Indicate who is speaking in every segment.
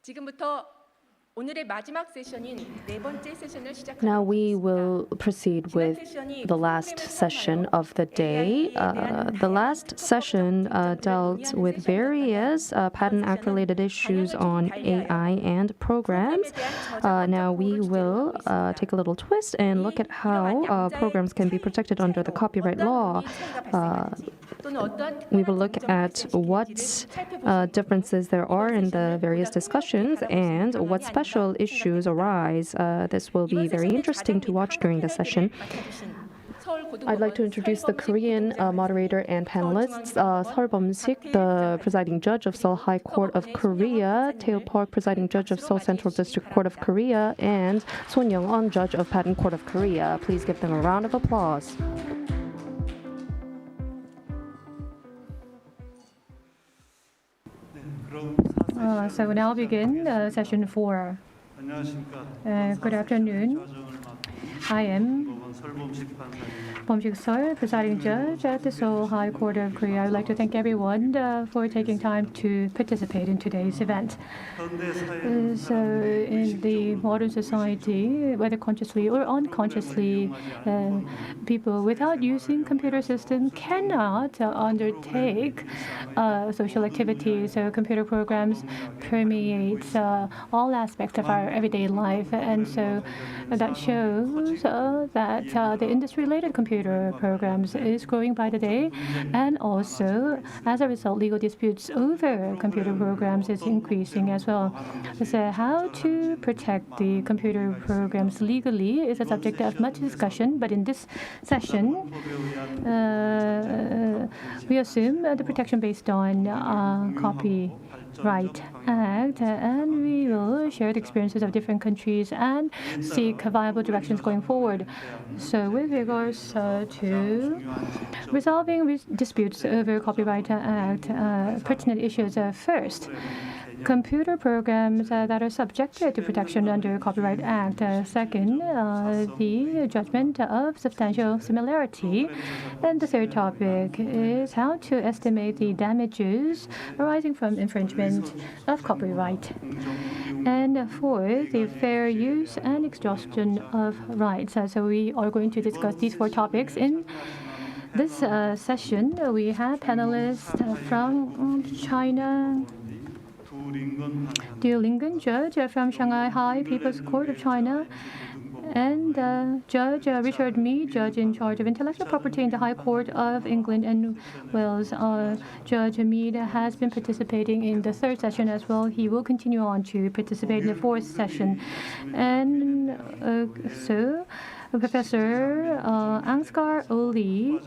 Speaker 1: 지금부터 오늘의 마지막 세션인 네 번째 세션을
Speaker 2: Now we
Speaker 1: 시작하겠습니다.
Speaker 2: will proceed with the last session of the day. The last session dealt with various Patent Act-related issues on AI and programs. Now we will take a little twist and look at how programs can be protected under the copyright law. We will look at what differences there are in the various discussions and what special issues arise. This will be very interesting to watch during the session. I'd like to introduce the Korean moderator and panelists, Seol Bum-sik, the presiding judge of Seoul High Court of Korea, Tae Park, presiding judge of Seoul Central District Court of Korea, and Son Young-eun, judge of Patent Court of Korea. Please give them a round of applause.
Speaker 3: So we now begin session 4. Good afternoon. I am Bum-sik Seol, presiding judge at the Seoul High Court of Korea. I would like to thank everyone for taking time to participate in today's event. So in the modern society, whether consciously or unconsciously, people without using computer system cannot undertake social activities. So computer programs permeate all aspects of our everyday life, and so that shows that the industry-related computer programs is growing by the day, and also as a result, legal disputes over computer programs is increasing as well. So how to protect the computer programs legally is a subject of much discussion, but in this session, we assume the protection based on Copyright Act, and we will share the experiences of different countries and seek viable directions going forward. So with regards to resolving disputes over Copyright Act, pertinent issues first. Computer programs that are subjected to protection under Copyright Act. Second, the judgment of substantial similarity. And the third topic is how to estimate the damages arising from infringement of copyright. And fourth, the fair use and exhaustion of rights. So we are going to discuss these four topics in this session. We have panelists from China. Joringan, judge from Shanghai High People's Court of China, and Judge Richard Mead, judge in charge of intellectual property in the High Court of England and Wales. Judge Mead has been participating in the third session as well. He will continue on to participate in the fourth session. And so Professor Ansgar Oli,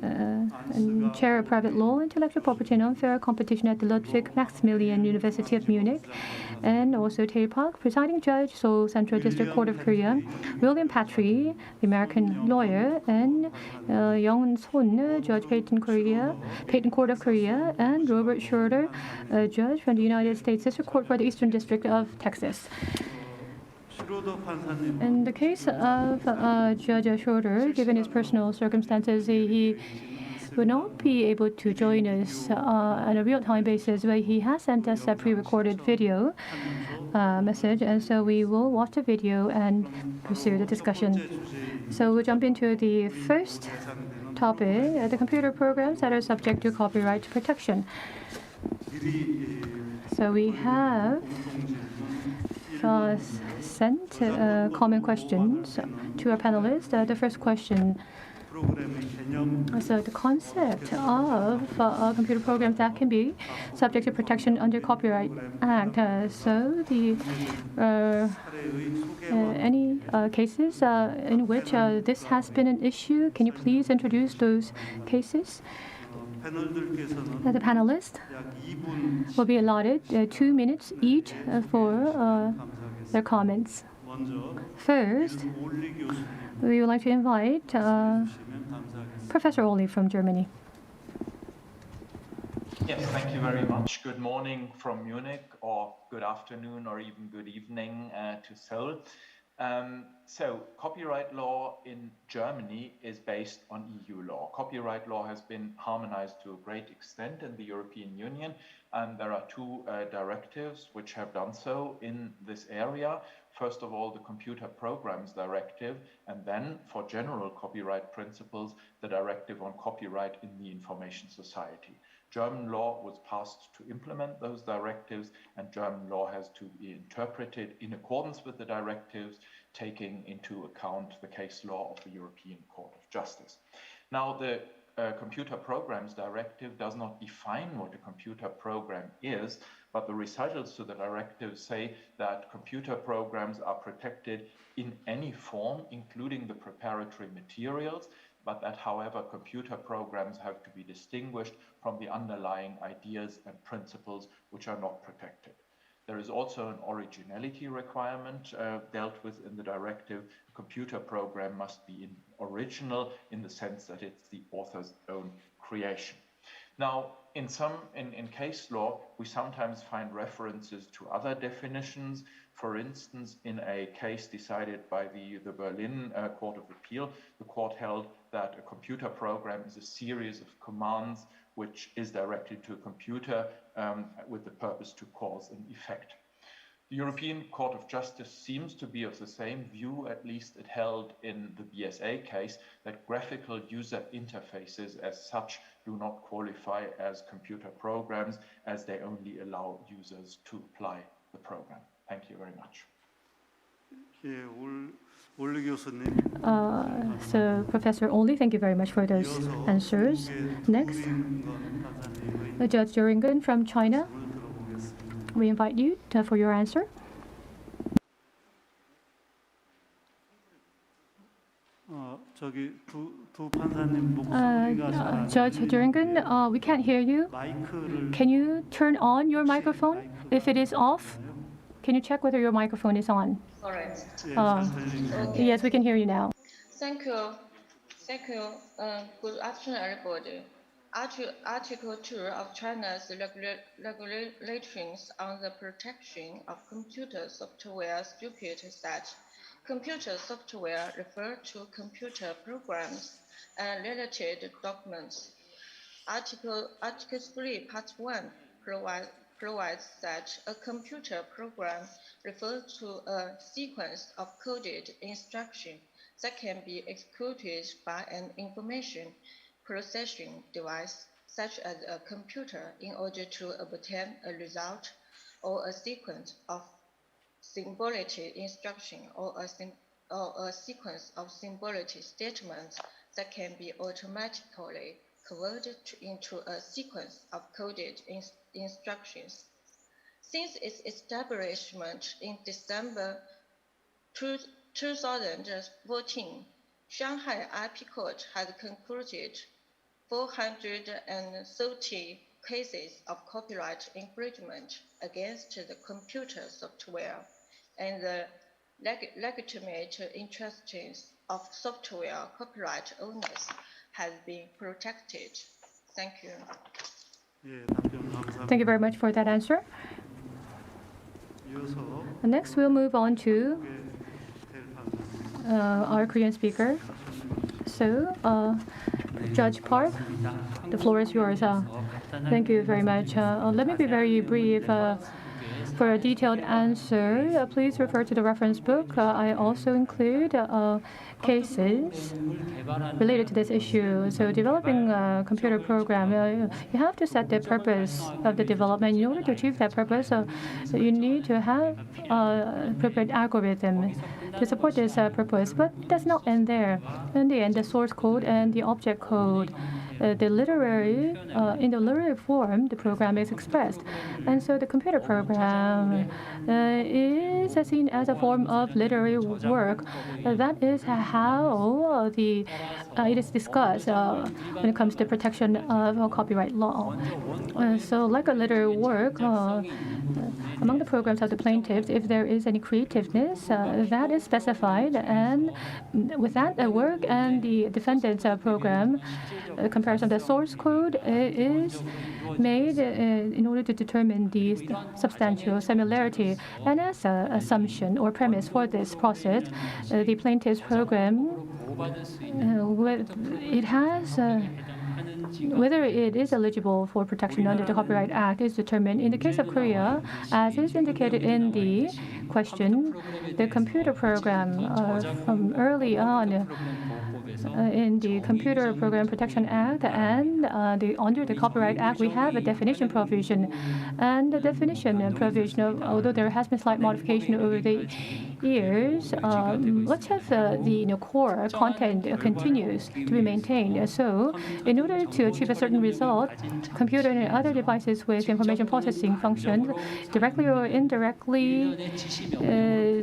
Speaker 3: and Chair of Private Law, Intellectual Property and Unfair Competition at the Ludwig Maximilian University of Munich, and also Tae Park, Presiding Judge, Seoul Central District Court of Korea, William Patry, the American lawyer, and Young Son, Judge Patent Court of Korea, and Robert Schroeder, a judge from the United States District Court for the Eastern District of Texas. In the case of Judge Schroeder, given his personal circumstances, he would not be able to join us on a real-time basis, but he has sent us a pre-recorded video message, and so we will watch the video and pursue the discussion. So we'll jump into the first topic, the computer programs that are subject to copyright protection. So we have sent common questions to our panelists. The first question, so the concept of computer programs that can be subject to protection under Copyright Act. So the any cases in which this has been an issue, can you please introduce those cases? The panelists will be allotted 2 minutes each for their comments. First, we would like to invite Professor Oli from Germany.
Speaker 4: Yes, thank you very much. Good morning from Munich, or good afternoon, or even good evening to Seoul. So copyright law in Germany is based on EU law. Copyright law has been harmonized to a great extent in the European Union, and there are two directives which have done so in this area. First of all, the Computer Programs Directive, and then, for general copyright principles, the Directive on Copyright in the Information Society. German law was passed to implement those directives, and German law has to be interpreted in accordance with the directives, taking into account the case law of the European Court of Justice. Now, the Computer Programs Directive does not define what a computer program is, but the recitals to the directive say that computer programs are protected in any form, including the preparatory materials, but that, however, computer programs have to be distinguished from the underlying ideas and principles which are not protected. There is also an originality requirement dealt with in the directive. A computer program must be original in the sense that it's the author's own creation. Now, in case law, we sometimes find references to other definitions. For instance, in a case decided by the Berlin Court of Appeal, the court held that a computer program is a series of commands which is directed to a computer with the purpose to cause an effect. The European Court of Justice seems to be of the same view, at least it held in the BSA case, that graphical user interfaces as such do not qualify as computer programs, as they only allow users to apply the program. Thank you very much.
Speaker 3: So, Professor Oli, thank you very much for those answers. Next, Judge Joringan from China. We invite you for your answer. Judge Joringan, we can't hear you. Can you turn on your microphone? If it is off, can you check whether your microphone is on?
Speaker 5: Correct.
Speaker 3: Yes, we can hear you now.
Speaker 5: Thank you. Thank you. Good afternoon, everybody. Article 2 of China's regulations on the protection of computer software stipulates that computer software refers to computer programs and related documents. Article 3, Part 1 provides that a computer program refers to a sequence of coded instructions that can be executed by an information processing device, such as a computer, in order to obtain a result, or a sequence of symbolic instructions, or a sequence of symbolic statements that can be automatically converted into a sequence of coded instructions. Since its establishment in December 2014, Shanghai IP Court has concluded 430 cases of copyright infringement against the computer software, and the legitimate interests of software copyright owners has been protected. Thank you.
Speaker 3: Thank you very much for that answer. Next, we'll move on to our Korean speaker. So, Judge Park, the floor is yours. Thank you very much. Let me be very brief. For a detailed answer, please refer to the reference book. I also include cases related to this issue. So developing a computer program, you have to set the purpose of the development. In order to achieve that purpose, you need to have a appropriate algorithm to support this purpose. But it does not end there. In the end, the source code and the object code, in the literary form, the program is expressed. And so the computer program is seen as a form of literary work. That is how it is discussed when it comes to protection of copyright law. So like a literary work, among the programs of the plaintiffs, if there is any creativeness, that is specified. And with that work and the defendant's program, computer comparison. The source code is made in order to determine the substantial similarity. And as an assumption or premise for this process, the plaintiff's program, it has whether it is eligible for protection under the Copyright Act is determined. In the case of Korea, as is indicated in the question, the computer program from early on in the Computer Program Protection Act and under the Copyright Act, we have a definition provision. And the definition provision, although there has been slight modification over the years, much of the core content continues to be maintained. So, in order to achieve a certain result, computer and other devices with information processing functions, directly or indirectly,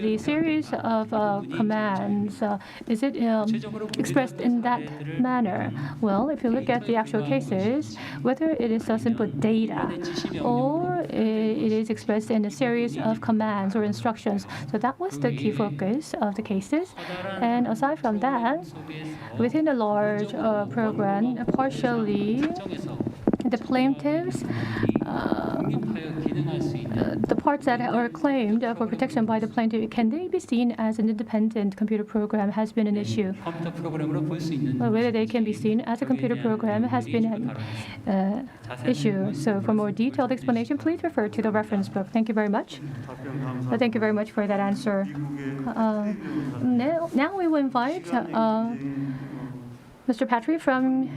Speaker 3: the series of commands, is it expressed in that manner? Well, if you look at the actual cases, whether it is a simple data or it is expressed in a series of commands or instructions. So that was the key focus of the cases. And aside from that, within the large program, partially the plaintiffs, the parts that are claimed for protection by the plaintiff, can they be seen as an independent computer program has been an issue. Whether they can be seen as a computer program has been an issue. So for more detailed explanation, please refer to the reference book. Thank you very much. Thank you very much for that answer. Now we will invite Mr. Patry from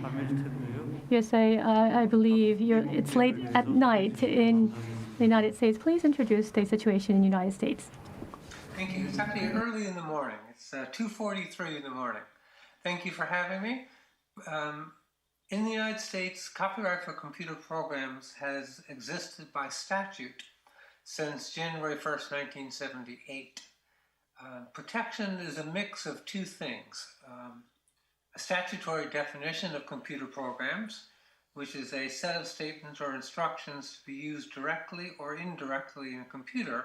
Speaker 3: USA. I believe it's late at night in the United States. Please introduce the situation in the United States.
Speaker 6: Thank you. It's actually early in the morning. It's 2:43 in the morning. Thank you for having me. In the United States, copyright for computer programs has existed by statute since January 1st, 1978. Protection is a mix of two things. A statutory definition of computer programs, which is a set of statements or instructions to be used directly or indirectly in a computer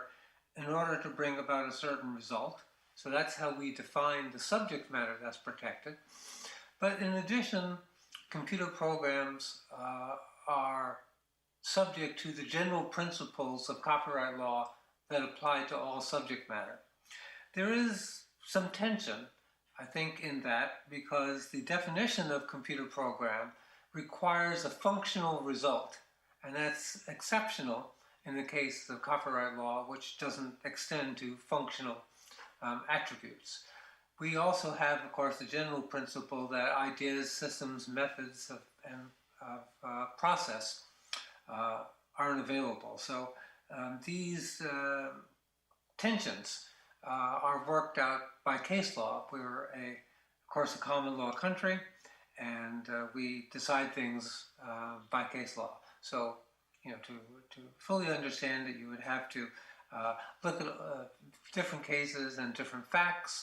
Speaker 6: in order to bring about a certain result. So that's how we define the subject matter that's protected. But in addition, computer programs are subject to the general principles of copyright law that apply to all subject matter. There is some tension, I think, in that, because the definition of computer program requires a functional result, and that's exceptional in the case of copyright law, which doesn't extend to functional attributes. We also have, of course, the general principle that ideas, systems, methods of process aren't available. So these tensions are worked out by case law. We're, of course, a common law country, and we decide things by case law. So, to fully understand it, you would have to look at different cases and different facts,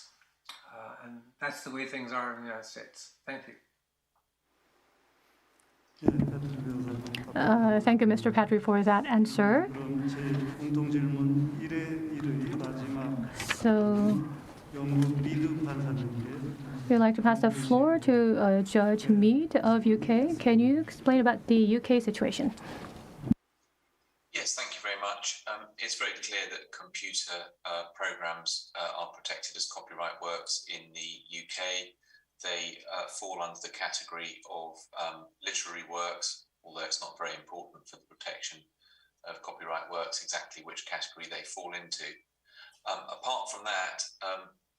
Speaker 6: and that's the way things are in the United States. Thank you.
Speaker 3: Thank you, Mr. Patry, for that answer. So, we'd like to pass the floor to Judge Mead of UK. Can you explain about the UK situation?
Speaker 7: Yes, thank you very much. It's very clear that computer programs are protected as copyright works in the UK. They fall under the category of literary works, although it's not very important for the protection of copyright works exactly which category they fall into. Apart from that,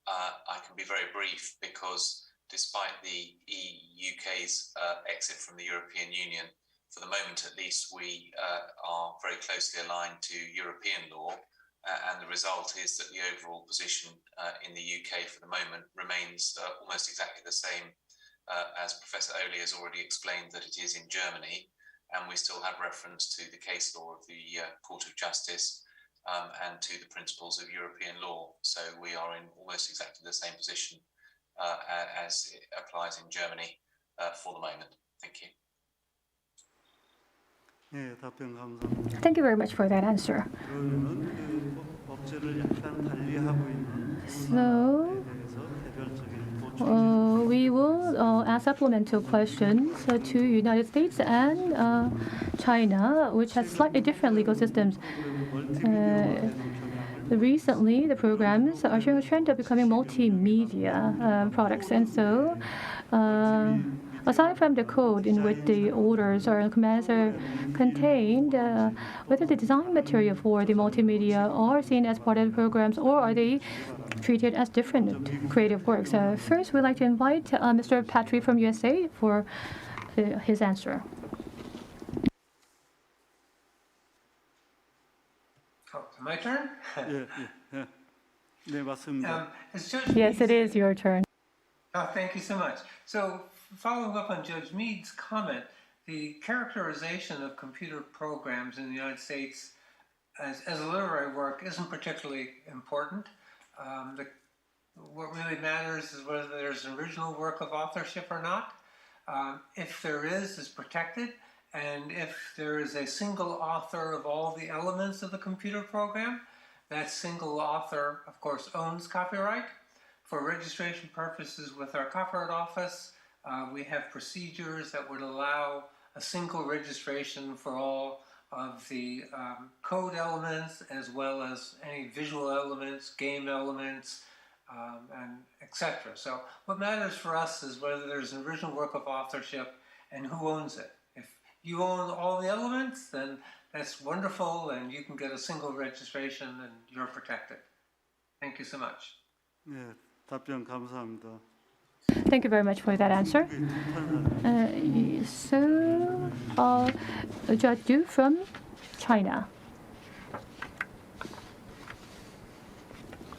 Speaker 7: I can be very brief because despite the UK's exit from the European Union, for the moment at least, we are very closely aligned to European law, and the result is that the overall position in the UK for the moment remains almost exactly the same as Professor Oli has already explained that it is in Germany, and we still have reference to the case law of the Court of Justice and to the principles of European law. So we are in almost exactly the same position as it applies in Germany for the moment. Thank you.
Speaker 3: Thank you very much for that answer. So, we will ask supplemental questions to United States and China, which has slightly different legal systems. Recently, the programs are showing a trend of becoming multimedia products, and so aside from the code in which the orders or commands are contained, whether the design material for the multimedia are seen as part of the programs or are they treated as different creative works? First, we'd like to invite Mr. Patrick from USA for his answer.
Speaker 6: Oh, my turn?
Speaker 8: 네, 맞습니다.
Speaker 3: Yes, it is your turn.
Speaker 6: Oh, thank you so much. So, following up on Judge Mead's comment, the characterization of computer programs in the United States as a literary work isn't particularly important. What really matters is whether there's an original work of authorship or not. If there is, it's protected. And if there is a single author of all the elements of the computer program, that single author, of course, owns copyright. For registration purposes with our Copyright Office, we have procedures that would allow a single registration for all of the code elements as well as any visual elements, game elements, and etc. So what matters for us is whether there's an original work of authorship and who owns it. If you own all the elements, then that's wonderful and you can get a single registration and you're protected. Thank you so much.
Speaker 8: 네, 답변 감사합니다.
Speaker 3: Thank you very much for that answer. Judge Du from China.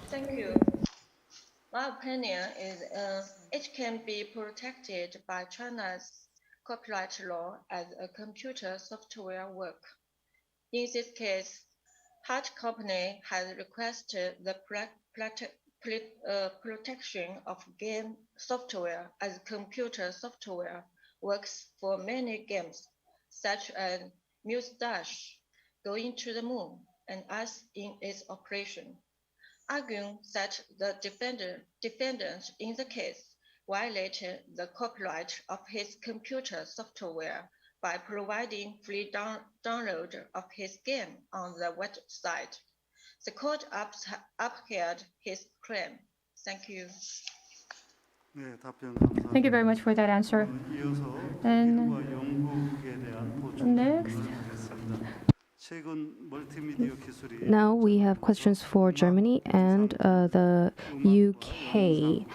Speaker 5: Thank you. My opinion is it can be protected by China's copyright law as a computer software work. In this case, Hart Company has requested the protection of game software as computer software works for many games, such as Muse Dash, Going to the Moon, and Us in its operation, arguing that the defendant in the case violated the copyright of his computer software by providing free download of his game on the website. The court upheld his claim. Thank you.
Speaker 8: 네, 답변 감사합니다.
Speaker 3: Thank you very much for that answer.
Speaker 8: 이어서
Speaker 3: And
Speaker 8: 미국과 영국에 대한 보충
Speaker 3: next.
Speaker 8: 하겠습니다. 최근 멀티미디어 기술이
Speaker 2: Now we have questions for Germany and the UK.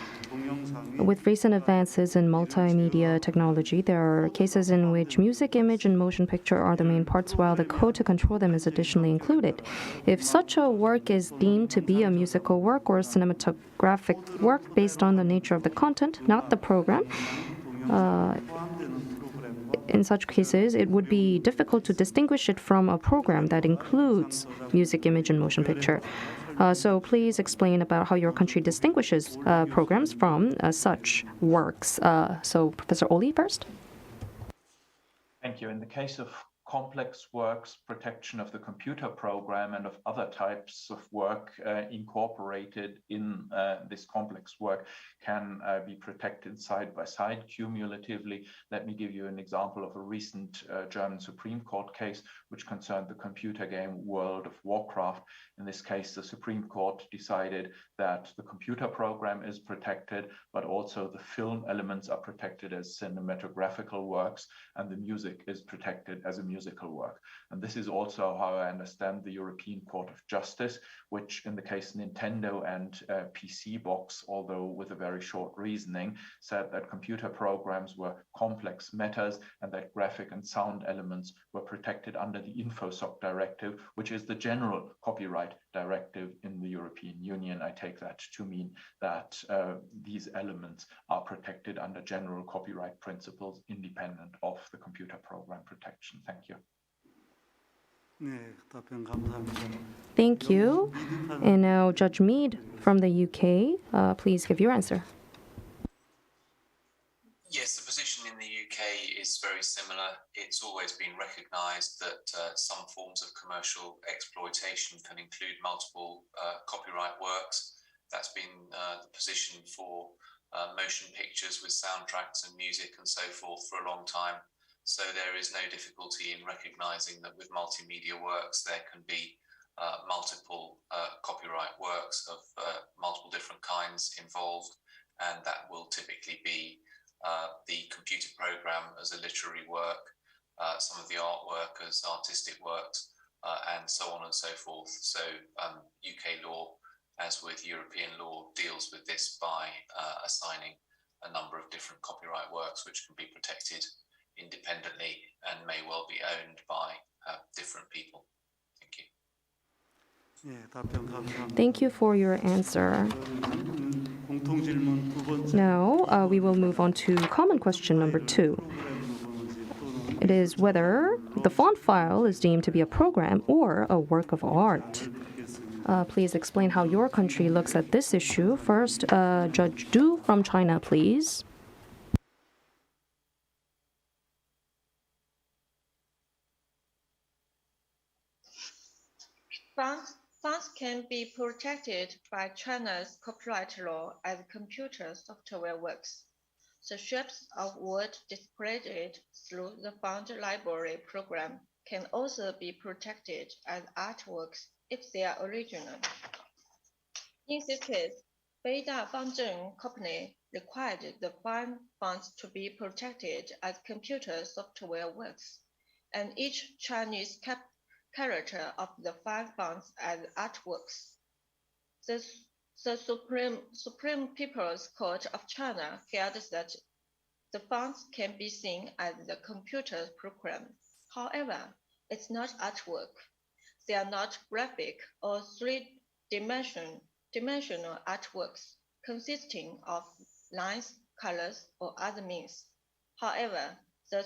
Speaker 2: With recent advances in multimedia technology, there are cases in which music, image, and motion picture are the main parts, while the code to control them is additionally included. If such a work is deemed to be a musical work or a cinematographic work based on the nature of the content, not the program, in such cases, it would be difficult to distinguish it from a program that includes music, image, and motion picture. So please explain about how your country distinguishes programs from such works. So Professor Oli first.
Speaker 4: Thank you. In the case of complex works, protection of the computer program and of other types of work incorporated in this complex work can be protected side by side cumulatively. Let me give you an example of a recent German Supreme Court case which concerned the computer game World of Warcraft. In this case, the Supreme Court decided that the computer program is protected, but also the film elements are protected as cinematographical works, and the music is protected as a musical work. And this is also how I understand the European Court of Justice, which in the case Nintendo and PC Box, although with a very short reasoning, said that computer programs were complex matters and that graphic and sound elements were protected under the InfoSoc directive, which is the general copyright directive in the European Union. I take that to mean that these elements are protected under general copyright principles independent of the computer program protection. Thank you.
Speaker 8: 네, 답변 감사합니다.
Speaker 2: Thank you. And now Judge Mead from the UK, please give your answer.
Speaker 7: Yes, the position in the UK is very similar. It's always been recognised that some forms of commercial exploitation can include multiple copyright works. That's been the position for motion pictures with soundtracks and music and so forth for a long time. So there is no difficulty in recognizing that with multimedia works, there can be multiple copyright works of multiple different kinds involved, and that will typically be the computer program as a literary work, some of the artwork as artistic works, and so on and so forth. So UK law, as with European law, deals with this by assigning a number of different copyright works which can be protected independently and may well be owned by different people. Thank you.
Speaker 8: 예, 답변 감사합니다.
Speaker 2: Thank you for your answer.
Speaker 8: 공통 질문 두 번째.
Speaker 2: Now, we will move on to common question number 2. It is whether the font file is deemed to be a program or a work of art. Please explain how your country looks at this issue. First, Judge Du from China, please.
Speaker 5: Fonts can be protected by China's copyright law as computer software works. The shapes of words displayed through the font library program can also be protected as artworks if they are original. In this case, Beida Fangzheng Company required the fine fonts to be protected as computer software works, and each Chinese character of the fine fonts as artworks. The Supreme People's Court of China held that the fonts can be seen as the computer program. However, it's not artwork. They are not graphic or three-dimensional artworks consisting of lines, colors, or other means. However, the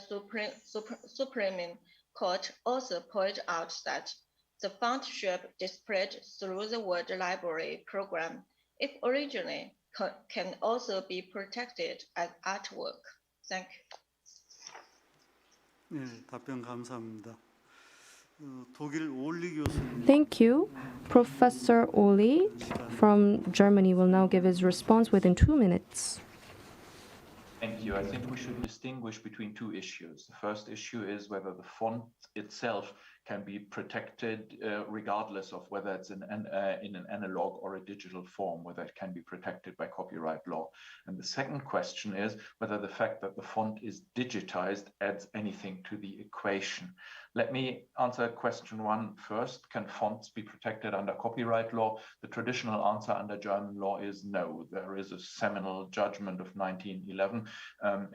Speaker 5: Supreme Court also pointed out that the font shape displayed through the word library program, if originally, can also be protected as artwork. Thank you.
Speaker 8: 예, 답변 감사합니다. 독일 올리 교수님.
Speaker 2: Thank you. Professor Oli from Germany will now give his response within 2 minutes.
Speaker 4: Thank you. I think we should distinguish between two issues. The first issue is whether the font itself can be protected regardless of whether it's in an analog or a digital form, whether it can be protected by copyright law. And the second question is whether the fact that the font is digitized adds anything to the equation. Let me answer question 1 first. Can fonts be protected under copyright law? The traditional answer under German law is no. There is a seminal judgment of 1911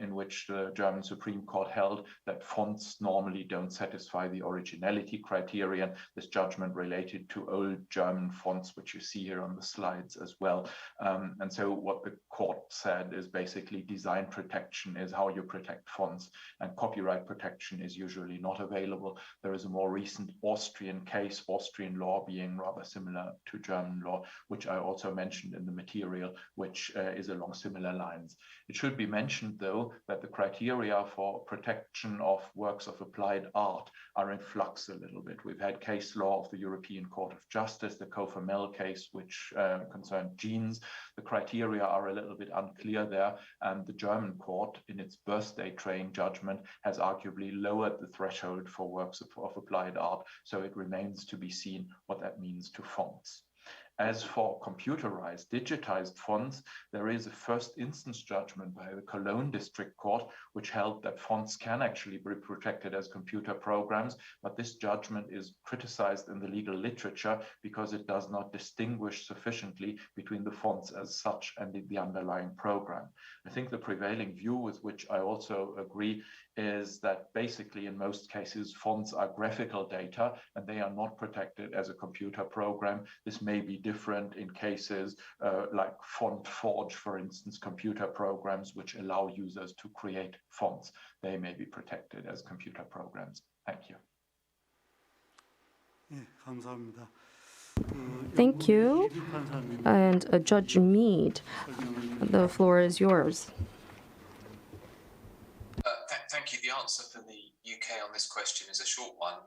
Speaker 4: in which the German Supreme Court held that fonts normally don't satisfy the originality criterion. This judgment related to old German fonts, which you see here on the slides as well. And so what the court said is basically design protection is how you protect fonts, and copyright protection is usually not available. There is a more recent Austrian case, Austrian law being rather similar to German law, which I also mentioned in the material, which is along similar lines. It should be mentioned, though, that the criteria for protection of works of applied art are in flux a little bit. We've had case law of the European Court of Justice, the Kofamel case, which concerned jeans. The criteria are a little bit unclear there, and the German court, in its birthday train judgment, has arguably lowered the threshold for works of applied art, so it remains to be seen what that means to fonts. As for computerized, digitized fonts, there is a first instance judgment by the Cologne District Court, which held that fonts can actually be protected as computer programs, but this judgment is criticized in the legal literature because it does not distinguish sufficiently between the fonts as such and the underlying program. I think the prevailing view, with which I also agree, is that basically in most cases fonts are graphical data and they are not protected as a computer program. This may be different in cases like FontForge, for instance, computer programs which allow users to create fonts. They may be protected as computer programs. Thank you.
Speaker 8: 예, 감사합니다.
Speaker 2: Thank you. And Judge Mead, the floor is yours.
Speaker 7: Thank you. The answer for the UK on this question is a short one.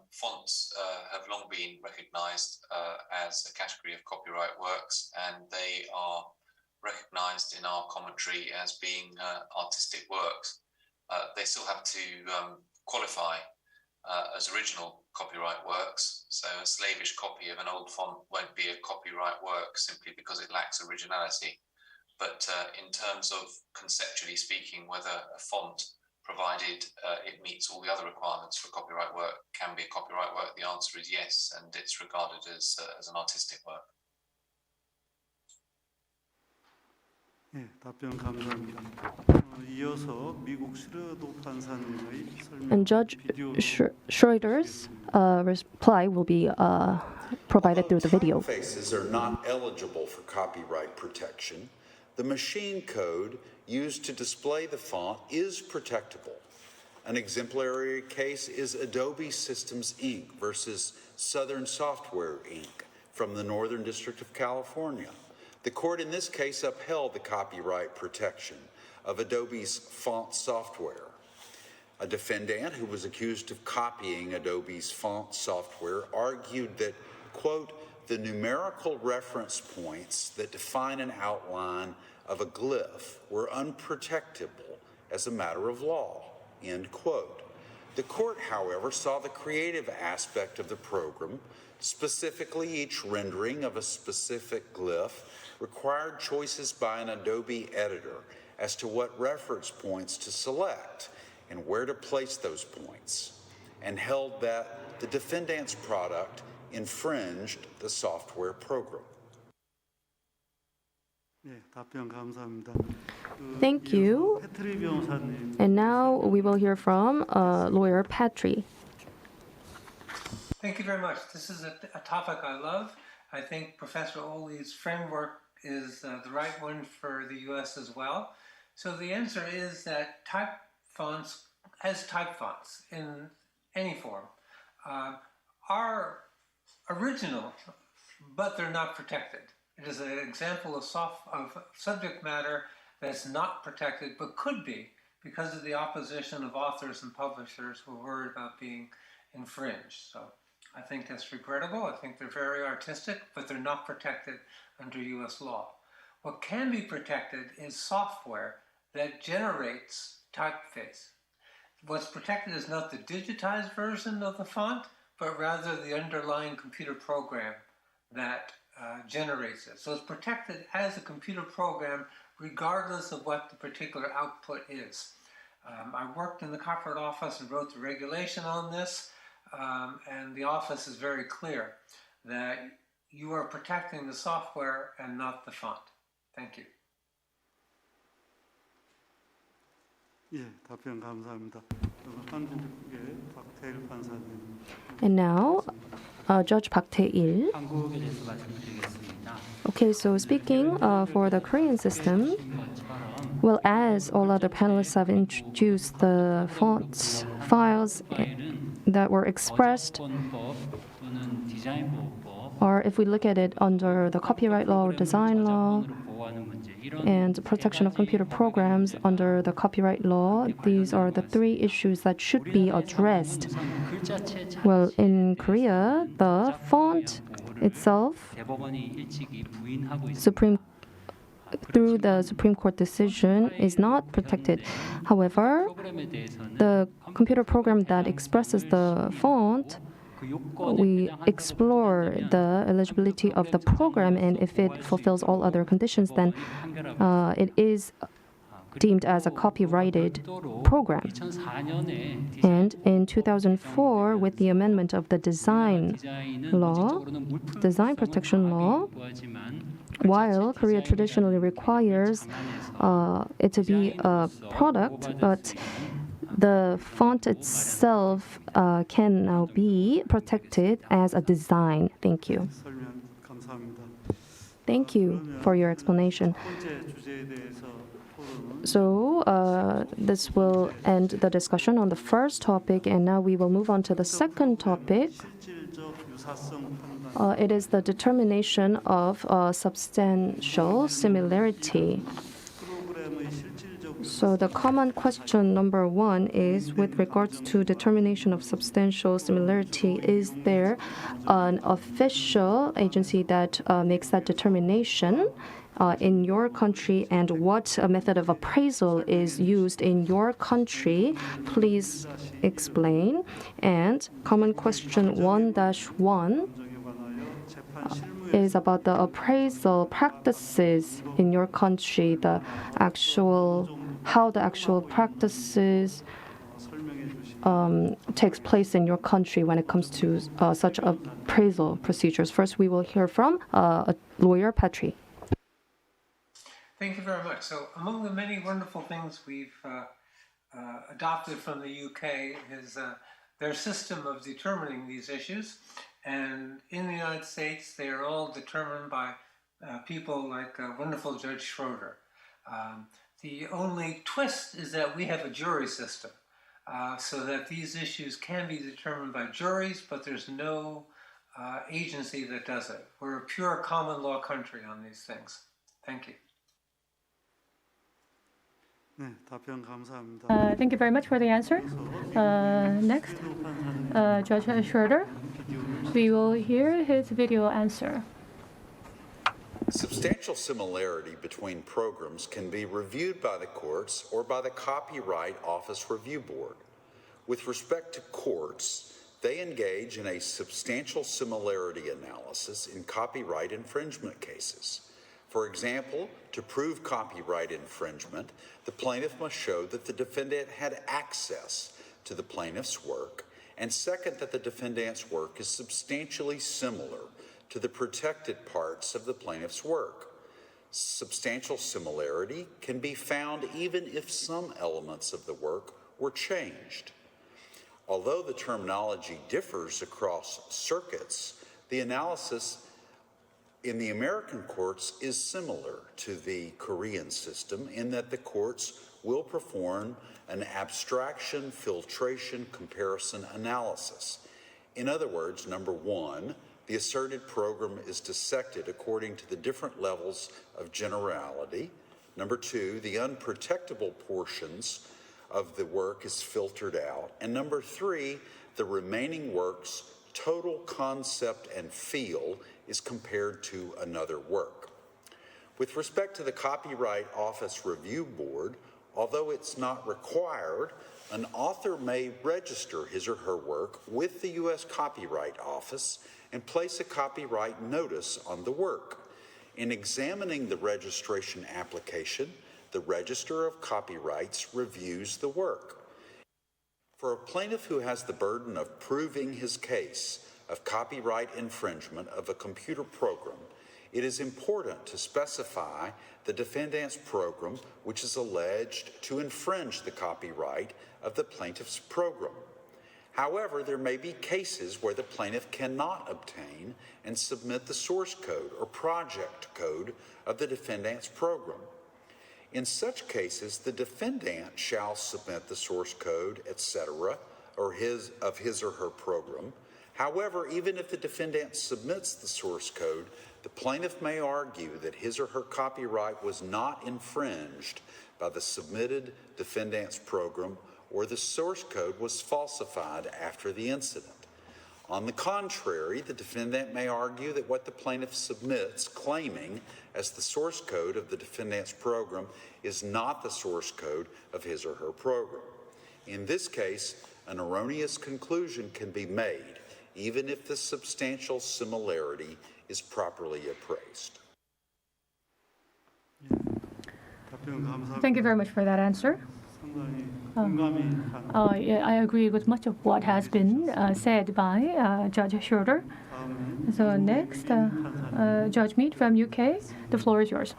Speaker 7: Fonts have long been recognised as a category of copyright works, and they are recognized in our commentary as being artistic works. They still have to qualify as original copyright works. So a slavish copy of an old font won't be a copyright work simply because it lacks originality. But in terms of conceptually speaking, whether a font, provided it meets all the other requirements for copyright work, can be a copyright work, the answer is yes, and it's regarded as an artistic work.
Speaker 8: 예, 답변 감사합니다. 이어서 미국 슈르도 판사님의
Speaker 2: And Judge Schroeder's reply will be provided through the video.
Speaker 9: Typefaces are not eligible for copyright protection. The machine code used to display the font is protectable. An exemplary case is Adobe Systems, Inc. versus Southern Software, Inc. from the Northern District of California. The court in this case upheld the copyright protection of Adobe's font software. A defendant who was accused of copying Adobe's font software argued that, quote, the numerical reference points that define an outline of a glyph were unprotectable as a matter of law, end quote. The court, however, saw the creative aspect of the program, specifically each rendering of a specific glyph, required choices by an Adobe editor as to what reference points to select and where to place those points, and held that the defendant's product infringed the software program.
Speaker 8: 예, 답변 감사합니다.
Speaker 2: Thank you.
Speaker 8: 패트리 변호사님.
Speaker 2: And now we will hear from lawyer Patry.
Speaker 6: Thank you very much. This is a topic I love. I think Professor Oli's framework is the right one for the US as well. So the answer is that type fonts, as type fonts in any form, are original, but they're not protected. It is an example of subject matter that's not protected, but could be because of the opposition of authors and publishers who are worried about being infringed. So I think that's regrettable. I think they're very artistic, but they're not protected under US law. What can be protected is software that generates typeface. What's protected is not the digitized version of the font, but rather the underlying computer program that generates it. So it's protected as a computer program regardless of what the particular output is. I worked in the Copyright Office and wrote the regulation on this, and the office is very clear that you are protecting the software and not the font. Thank you.
Speaker 8: 예, 답변 감사합니다. 한국의 박태일 판사님.
Speaker 2: And now, Judge Park Tae-il.
Speaker 10: 한국에 대해서 말씀드리겠습니다.
Speaker 2: Okay, so speaking for the Korean system, well, as all other panelists have introduced the fonts files that were expressed, or if we look at it under the copyright law or design law, and protection of computer programs under the copyright law, these are the three issues that should be addressed. Well, in Korea, the font itself, through the Supreme Court decision, is not protected. However, the computer program that expresses the font, we explore the eligibility of the program, and if it fulfills all other conditions, then it is deemed as a copyrighted program. And in 2004, with the amendment of the design protection law, while Korea traditionally requires it to be a product, but the font itself can now be protected as a design. Thank you.
Speaker 8: 설명 감사합니다.
Speaker 2: Thank you for your explanation.
Speaker 8: 번째 주제에 대해서 토론은
Speaker 2: So this will end the discussion on the first topic, and now we will move on to the second topic.
Speaker 8: 실질적 유사성 판단.
Speaker 2: It is the determination of substantial similarity.
Speaker 8: 프로그램의 실질적
Speaker 2: So the common question number one is with regards to determination of substantial similarity, is there an official agency that makes that determination? in your country and what method of appraisal is used in your country. Please explain. And common question 1-1 is about the appraisal practices in your country, how the actual practices takes place in your country when it comes to such appraisal procedures. First, we will hear from lawyer Petri.
Speaker 6: Thank you very much. So among the many wonderful things we've adopted from the UK is their system of determining these issues. And in the United States, they are all determined by people like wonderful Judge Schroeder. The only twist is that we have a jury system, so that these issues can be determined by juries, but there's no agency that does it. We're a pure common law country on these things. Thank you.
Speaker 3: Thank you very much for the answer. Next, Judge Schroeder. We will hear his video answer.
Speaker 9: Substantial similarity between programs can be reviewed by the courts or by the Copyright Office Review Board. With respect to courts, they engage in a substantial similarity analysis in copyright infringement cases. For example, to prove copyright infringement, the plaintiff must show that the defendant had access to the plaintiff's work, and second, that the defendant's work is substantially similar to the protected parts of the plaintiff's work. Substantial similarity can be found even if some elements of the work were changed. Although the terminology differs across circuits, the analysis in the American courts is similar to the Korean system in that the courts will perform an abstraction, filtration, comparison analysis. In other words, number one, the asserted program is dissected according to the different levels of generality. Number two, the unprotectable portions of the work is filtered out. And number three, the remaining work's total concept and feel is compared to another work. With respect to the Copyright Office Review Board, although it's not required, an author may register his or her work with the U.S. Copyright Office and place a copyright notice on the work. In examining the registration application, the Register of Copyrights reviews the work. For a plaintiff who has the burden of proving his case of copyright infringement of a computer program, it is important to specify the defendant's program which is alleged to infringe the copyright of the plaintiff's program. However, there may be cases where the plaintiff cannot obtain and submit the source code or project code of the defendant's program. In such cases, the defendant shall submit the source code, etc., of his or her program. However, even if the defendant submits the source code, the plaintiff may argue that his or her copyright was not infringed by the submitted defendant's program, or the source code was falsified after the incident. On the contrary, the defendant may argue that what the plaintiff submits, claiming as the source code of the defendant's program, is not the source code of his or her program. In this case, an erroneous conclusion can be made, even if the substantial similarity is properly appraised.
Speaker 3: Thank you very much for that answer. I agree with much of what has been said by Judge Schroeder. So next, Judge Mead from UK, the floor is yours.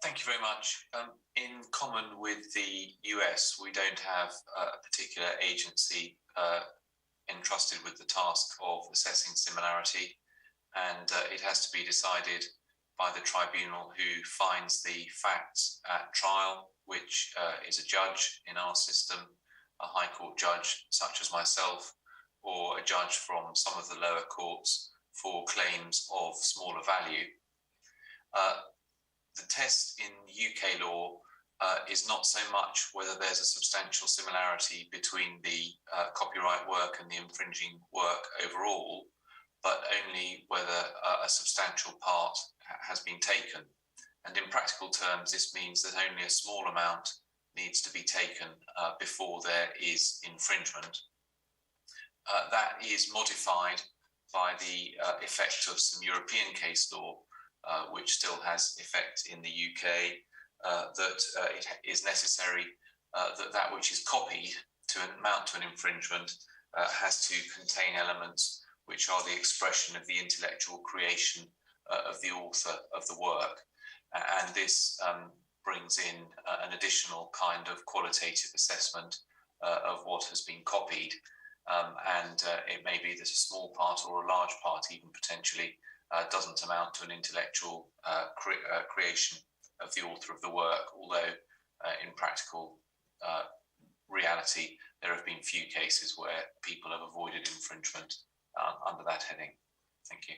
Speaker 7: Thank you very much. In common with the US, we don't have a particular agency entrusted with the task of assessing similarity, and it has to be decided by the tribunal who finds the facts at trial, which is a judge in our system, a High Court judge such as myself, or a judge from some of the lower courts for claims of smaller value. The test in UK law is not so much whether there's a substantial similarity between the copyright work and the infringing work overall, but only whether a substantial part has been taken. And in practical terms, this means that only a small amount needs to be taken before there is infringement. That is modified by the effect of some European case law, which still has effect in the UK, that it is necessary that which is copied to amount to an infringement has to contain elements which are the expression of the intellectual creation of the author of the work. And this brings in an additional kind of qualitative assessment of what has been copied. And it may be that a small part or a large part, even potentially, doesn't amount to an intellectual creation of the author of the work, although in practical reality, there have been few cases where people have avoided infringement under that heading. Thank you.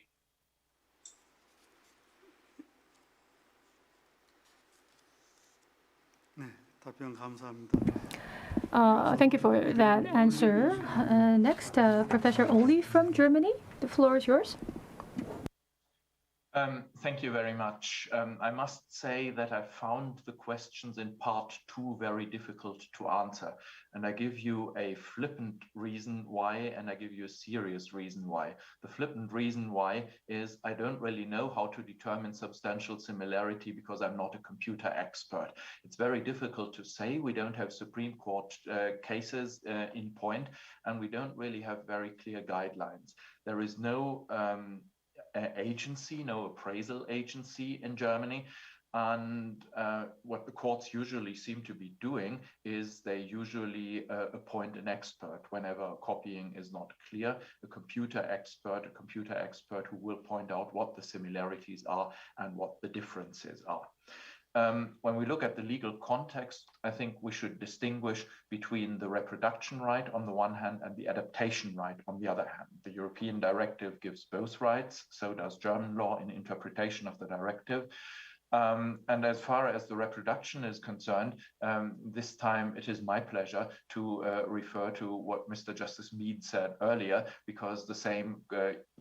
Speaker 8: 네, 답변 감사합니다.
Speaker 3: Thank you for that answer. Next, Professor Oli from Germany. The floor is yours.
Speaker 4: Thank you very much. I must say that I found the questions in part 2 very difficult to answer. And I give you a flippant reason why, and I give you a serious reason why. The flippant reason why is I don't really know how to determine substantial similarity because I'm not a computer expert. It's very difficult to say. We don't have Supreme Court cases in point, and we don't really have very clear guidelines. There is no agency, no appraisal agency in Germany. And what the courts usually seem to be doing is they usually appoint an expert whenever copying is not clear, a computer expert who will point out what the similarities are and what the differences are. When we look at the legal context, I think we should distinguish between the reproduction right on the one hand and the adaptation right on the other hand. The European directive gives both rights, so does German law in interpretation of the directive. And as far as the reproduction is concerned, this time it is my pleasure to refer to what Mr. Justice Mead said earlier, because the same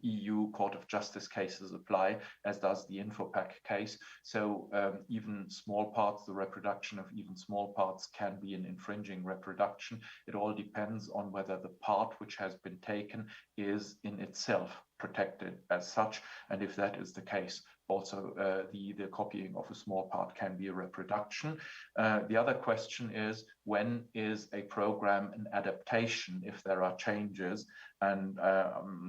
Speaker 4: EU Court of Justice cases apply, as does the Infopack case. So even small parts, the reproduction of even small parts can be an infringing reproduction. It all depends on whether the part which has been taken is in itself protected as such. And if that is the case, also the copying of a small part can be a reproduction. The other question is, when is a program an adaptation if there are changes? And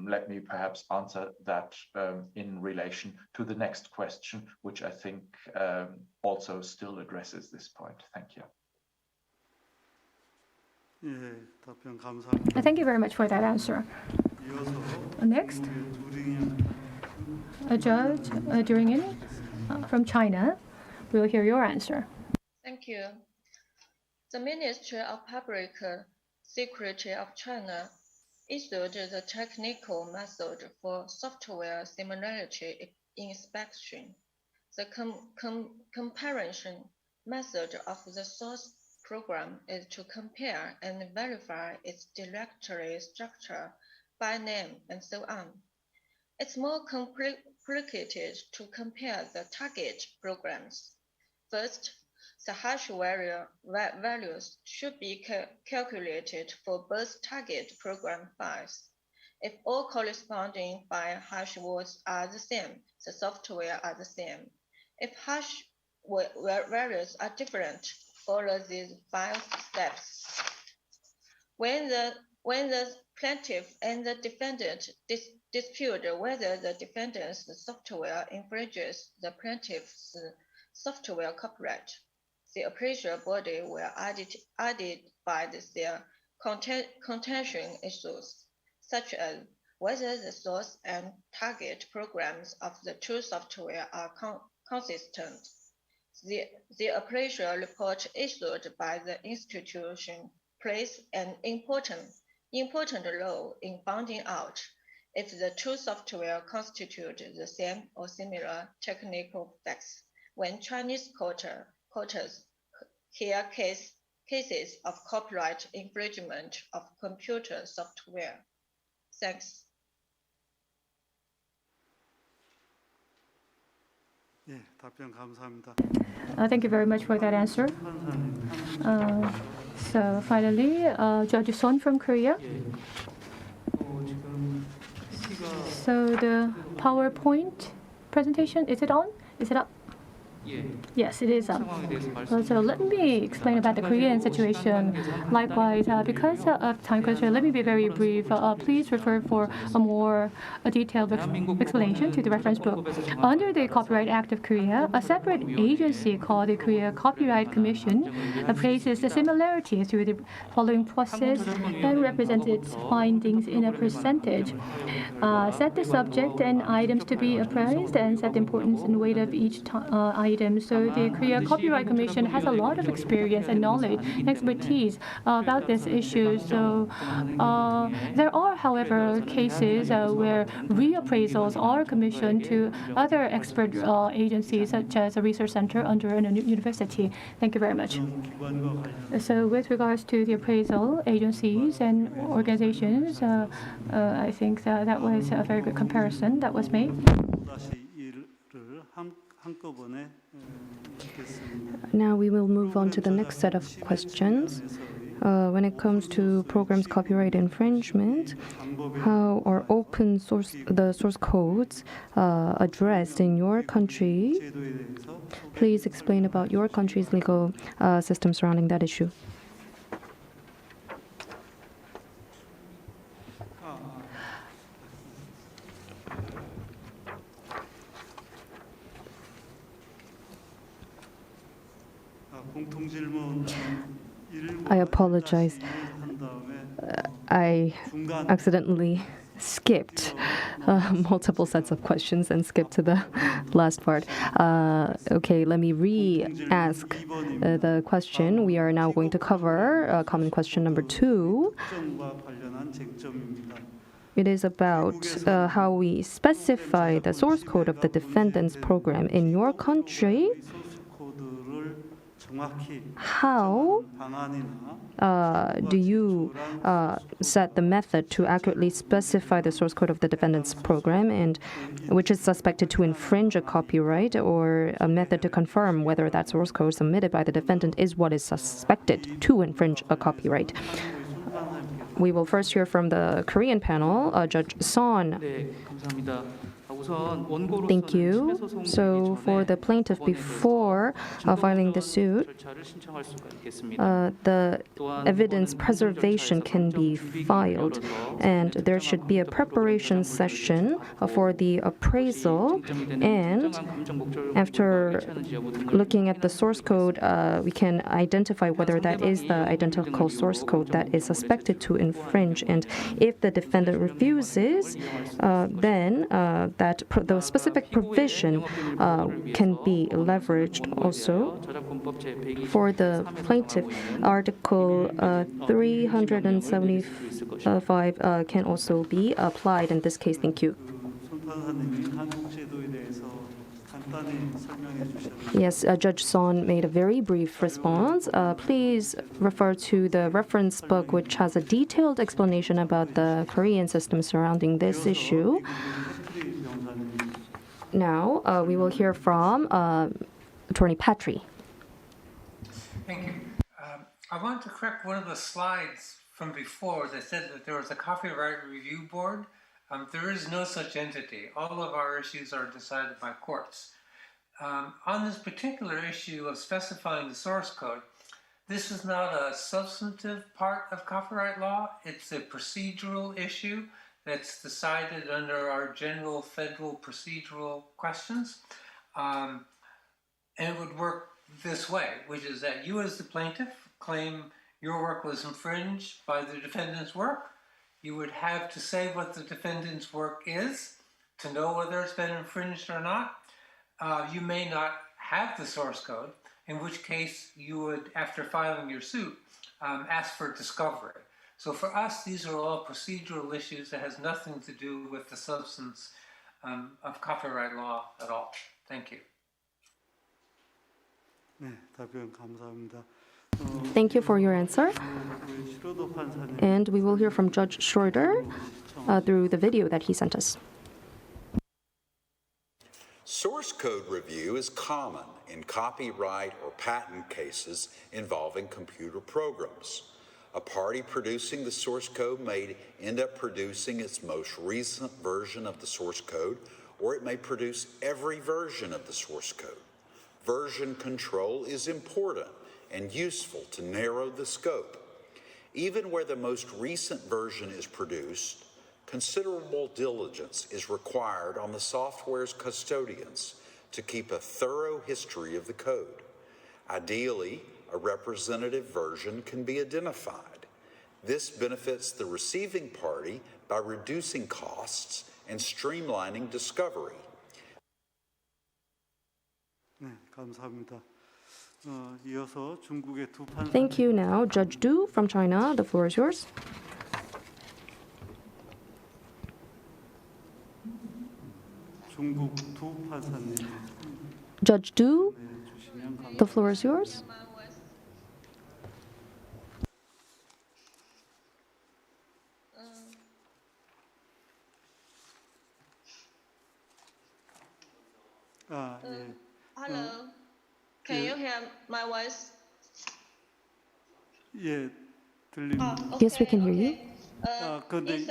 Speaker 4: let me perhaps answer that in relation to the next question, which I think also still addresses this point. Thank you.
Speaker 8: 예, 답변 감사합니다.
Speaker 3: Thank you very much for that answer.
Speaker 8: 이어서
Speaker 3: Next, Judge Joringan from China. We'll hear your answer.
Speaker 5: Thank you. The Ministry of Public Security of China issued the technical method for software similarity inspection. The comparison method of the source program is to compare and verify its directory structure by name and so on. It's more complicated to compare the target programs. First, the hash values should be calculated for both target program files. If all corresponding by hash words are the same, the software are the same. If hash values are different, follow these 5 steps. When the plaintiff and the defendant dispute whether the defendant's software infringes the plaintiff's software copyright, the appraisal body will identify their contention issues, such as whether the source and target programs of the two software are consistent. The appraisal report issued by the institution plays an important role in finding out if the two software constitute the same or similar technical facts. When Chinese courts hear cases of copyright infringement of computer software. Thanks.
Speaker 8: 예, 답변 감사합니다.
Speaker 3: Thank you very much for that answer. So finally, Judge Son from Korea. So the PowerPoint presentation, is it on? Is it up? Yes, it is up. So let me explain about the Korean situation. Likewise, because of time constraint, let me be very brief. Please refer for a more detailed explanation to the reference book. Under the Copyright Act of Korea, a separate agency called the Korea Copyright Commission appraises the similarities through the following process and represents its findings in a percentage. Set the subject and items to be appraised and set the importance and weight of each item. So the Korea Copyright Commission has a lot of experience and knowledge and expertise about this issue. So there are, however, cases where reappraisals are commissioned to other expert agencies, such as a research center under a university. Thank you very much. So with regards to the appraisal agencies and organizations, I think that was a very good comparison that was made.
Speaker 2: Now we will move on to the next set of questions. When it comes to programs copyright infringement, how are the source codes addressed in your country? Please explain about your country's legal system surrounding that issue. I apologize. I accidentally skipped multiple sets of questions and skipped to the last part. Okay, let me re-ask the question. We are now going to cover common question number 2. It is about how we specify the source code of the defendant's program in your country. How do you set the method to accurately specify the source code of the defendant's program, and which is suspected to infringe a copyright, or a method to confirm whether that source code submitted by the defendant is what is suspected to infringe a copyright? We will first hear from the Korean panel, Judge Son. Thank you. So for the plaintiff, before filing the suit, the evidence preservation can be filed, and there should be a preparation session for the appraisal. And after looking at the source code, we can identify whether that is the identical source code that is suspected to infringe. And if the defendant refuses, then the specific provision can be leveraged also. For the plaintiff, Article 375 can also be applied in this case. Thank you. Yes, Judge Son made a very brief response. Please refer to the reference book, which has a detailed explanation about the Korean system surrounding this issue. Now, we will hear from Attorney Patry.
Speaker 6: Thank you. I want to correct one of the slides from before that said that there was a copyright review board. There is no such entity. All of our issues are decided by courts. On this particular issue of specifying the source code, this is not a substantive part of copyright law. It's a procedural issue that's decided under our general federal procedural questions. And it would work this way, which is that you as the plaintiff claim your work was infringed by the defendant's work. You would have to say what the defendant's work is to know whether it's been infringed or not. You may not have the source code, in which case you would, after filing your suit, ask for discovery. So for us, these are all procedural issues that has nothing to do with the substance of copyright law at all. Thank you.
Speaker 2: Thank you for your answer. And we will hear from Judge Schroeder through the video that he sent us.
Speaker 9: Source code review is common in copyright or patent cases involving computer programs. A party producing the source code may end up producing its most recent version of the source code, or it may produce every version of the source code. Version control is important and useful to narrow the scope. Even where the most recent version is produced, considerable diligence is required on the software's custodians to keep a thorough history of the code. Ideally, a representative version can be identified. This benefits the receiving party by reducing costs and streamlining discovery.
Speaker 8: 네, 감사합니다. 이어서 중국의 두 판사.
Speaker 2: Thank you. Now, Judge Du from China, the floor is yours.
Speaker 8: 중국 두 판사님.
Speaker 2: Judge Du,
Speaker 8: 주시면 감사합니다.
Speaker 2: the floor is yours.
Speaker 8: 예.
Speaker 5: Hello. Can you hear my voice?
Speaker 8: 예, 들립니다.
Speaker 2: Yes, we can hear you.
Speaker 8: 근데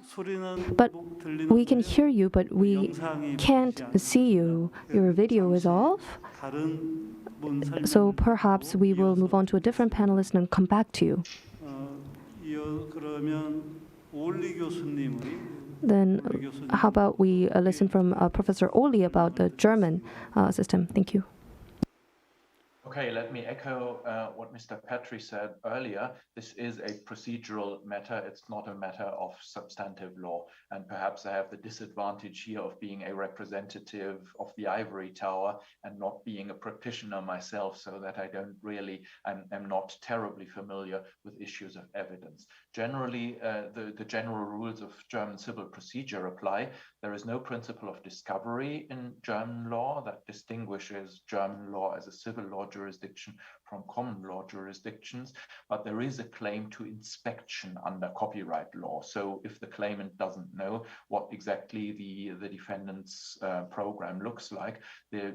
Speaker 8: 소리는
Speaker 2: But
Speaker 8: 들리는데
Speaker 2: we can hear you, but we
Speaker 8: 영상이
Speaker 2: can't
Speaker 8: 보이지
Speaker 2: see you. Your video is off.
Speaker 8: 다른 분 설명.
Speaker 2: So perhaps we will move on to a different panelist and come back to you.
Speaker 8: 그러면 올리 교수님의
Speaker 2: Then how about we listen from Professor Oli about the German system? Thank you.
Speaker 4: Okay, let me echo what Mr. Petri said earlier. This is a procedural matter. It's not a matter of substantive law. And perhaps I have the disadvantage here of being a representative of the ivory tower and not being a practitioner myself, so that I don't really, am not terribly familiar with issues of evidence. Generally, the general rules of German civil procedure apply. There is no principle of discovery in German law that distinguishes German law as a civil law jurisdiction from common law jurisdictions, but there is a claim to inspection under copyright law. So if the claimant doesn't know what exactly the defendant's program looks like, the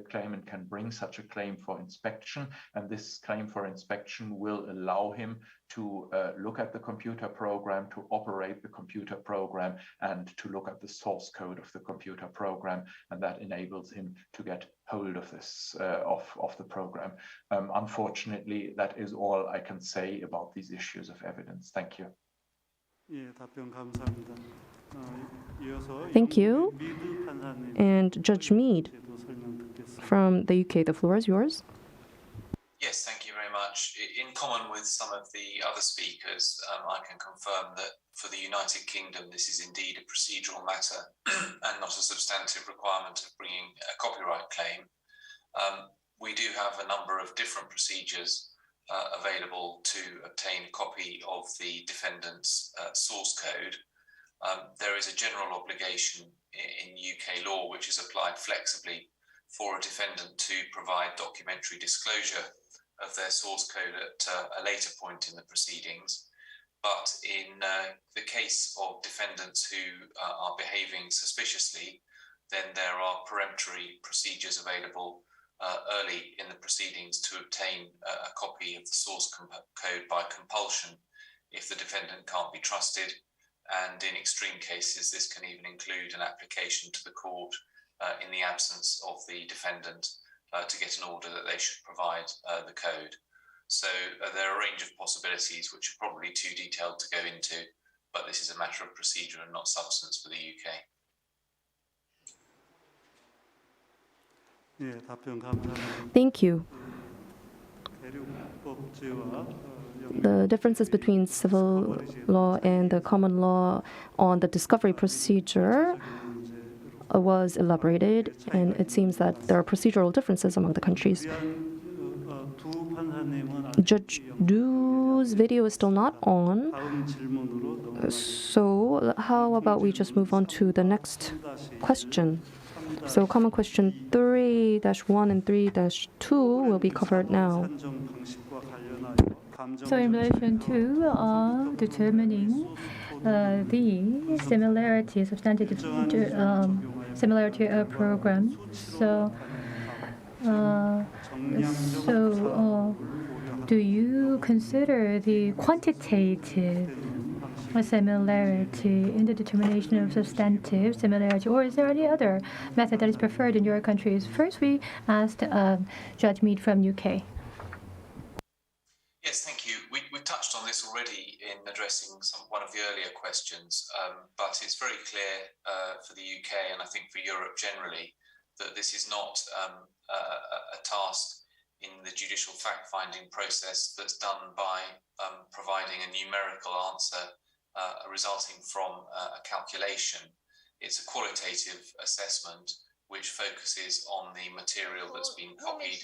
Speaker 4: claimant can bring such a claim for inspection, and this claim for inspection will allow him to look at the computer program, to operate the computer program, and to look at the source code of the computer program, and that enables him to get hold of this of the program. Unfortunately, that is all I can say about these issues of evidence. Thank you.
Speaker 8: 예, 답변 감사합니다. 이어서
Speaker 2: Thank you.
Speaker 8: 미드 판사님
Speaker 2: And Judge Mead
Speaker 8: 제도 설명 듣겠습니다.
Speaker 2: from the UK, the floor is yours.
Speaker 7: Yes, thank you very much. In common with some of the other speakers, I can confirm that for the United Kingdom, this is indeed a procedural matter and not a substantive requirement of bringing a copyright claim. We do have a number of different procedures available to obtain a copy of the defendant's source code. There is a general obligation in UK law which is applied flexibly for a defendant to provide documentary disclosure of their source code at a later point in the proceedings. But in the case of defendants who are behaving suspiciously, then there are peremptory procedures available early in the proceedings to obtain a copy of the source code by compulsion if the defendant can't be trusted. And in extreme cases, this can even include an application to the court in the absence of the defendant to get an order that they should provide the code. So there are a range of possibilities which are probably too detailed to go into, but this is a matter of procedure and not substance for the UK.
Speaker 8: 예, 답변 감사합니다.
Speaker 2: Thank you.
Speaker 8: 대륙법제와
Speaker 2: The differences between civil law and the common law on the discovery procedure was elaborated, and it seems that there are procedural differences among the countries.
Speaker 8: 두 판사님은
Speaker 2: Judge Du's video is still not on,
Speaker 8: 다음 질문으로 넘어가겠습니다.
Speaker 2: so how about we just move on to the next question? So common question 3-1 and 3-2 will be covered now.
Speaker 8: 판정 방식과 관련하여 감정
Speaker 3: So in relation to determining the similarity, substantive Similarity program. Do you consider the quantitative similarity in the determination of substantive similarity, or is there any other method that is preferred in your countries? First, we asked Judge Mead from UK.
Speaker 7: Yes, thank you. We touched on this already in addressing one of the earlier questions, but it's very clear for the UK and I think for Europe generally that this is not a task in the judicial fact-finding process that's done by providing a numerical answer resulting from a calculation. It's a qualitative assessment which focuses on the material that's been copied.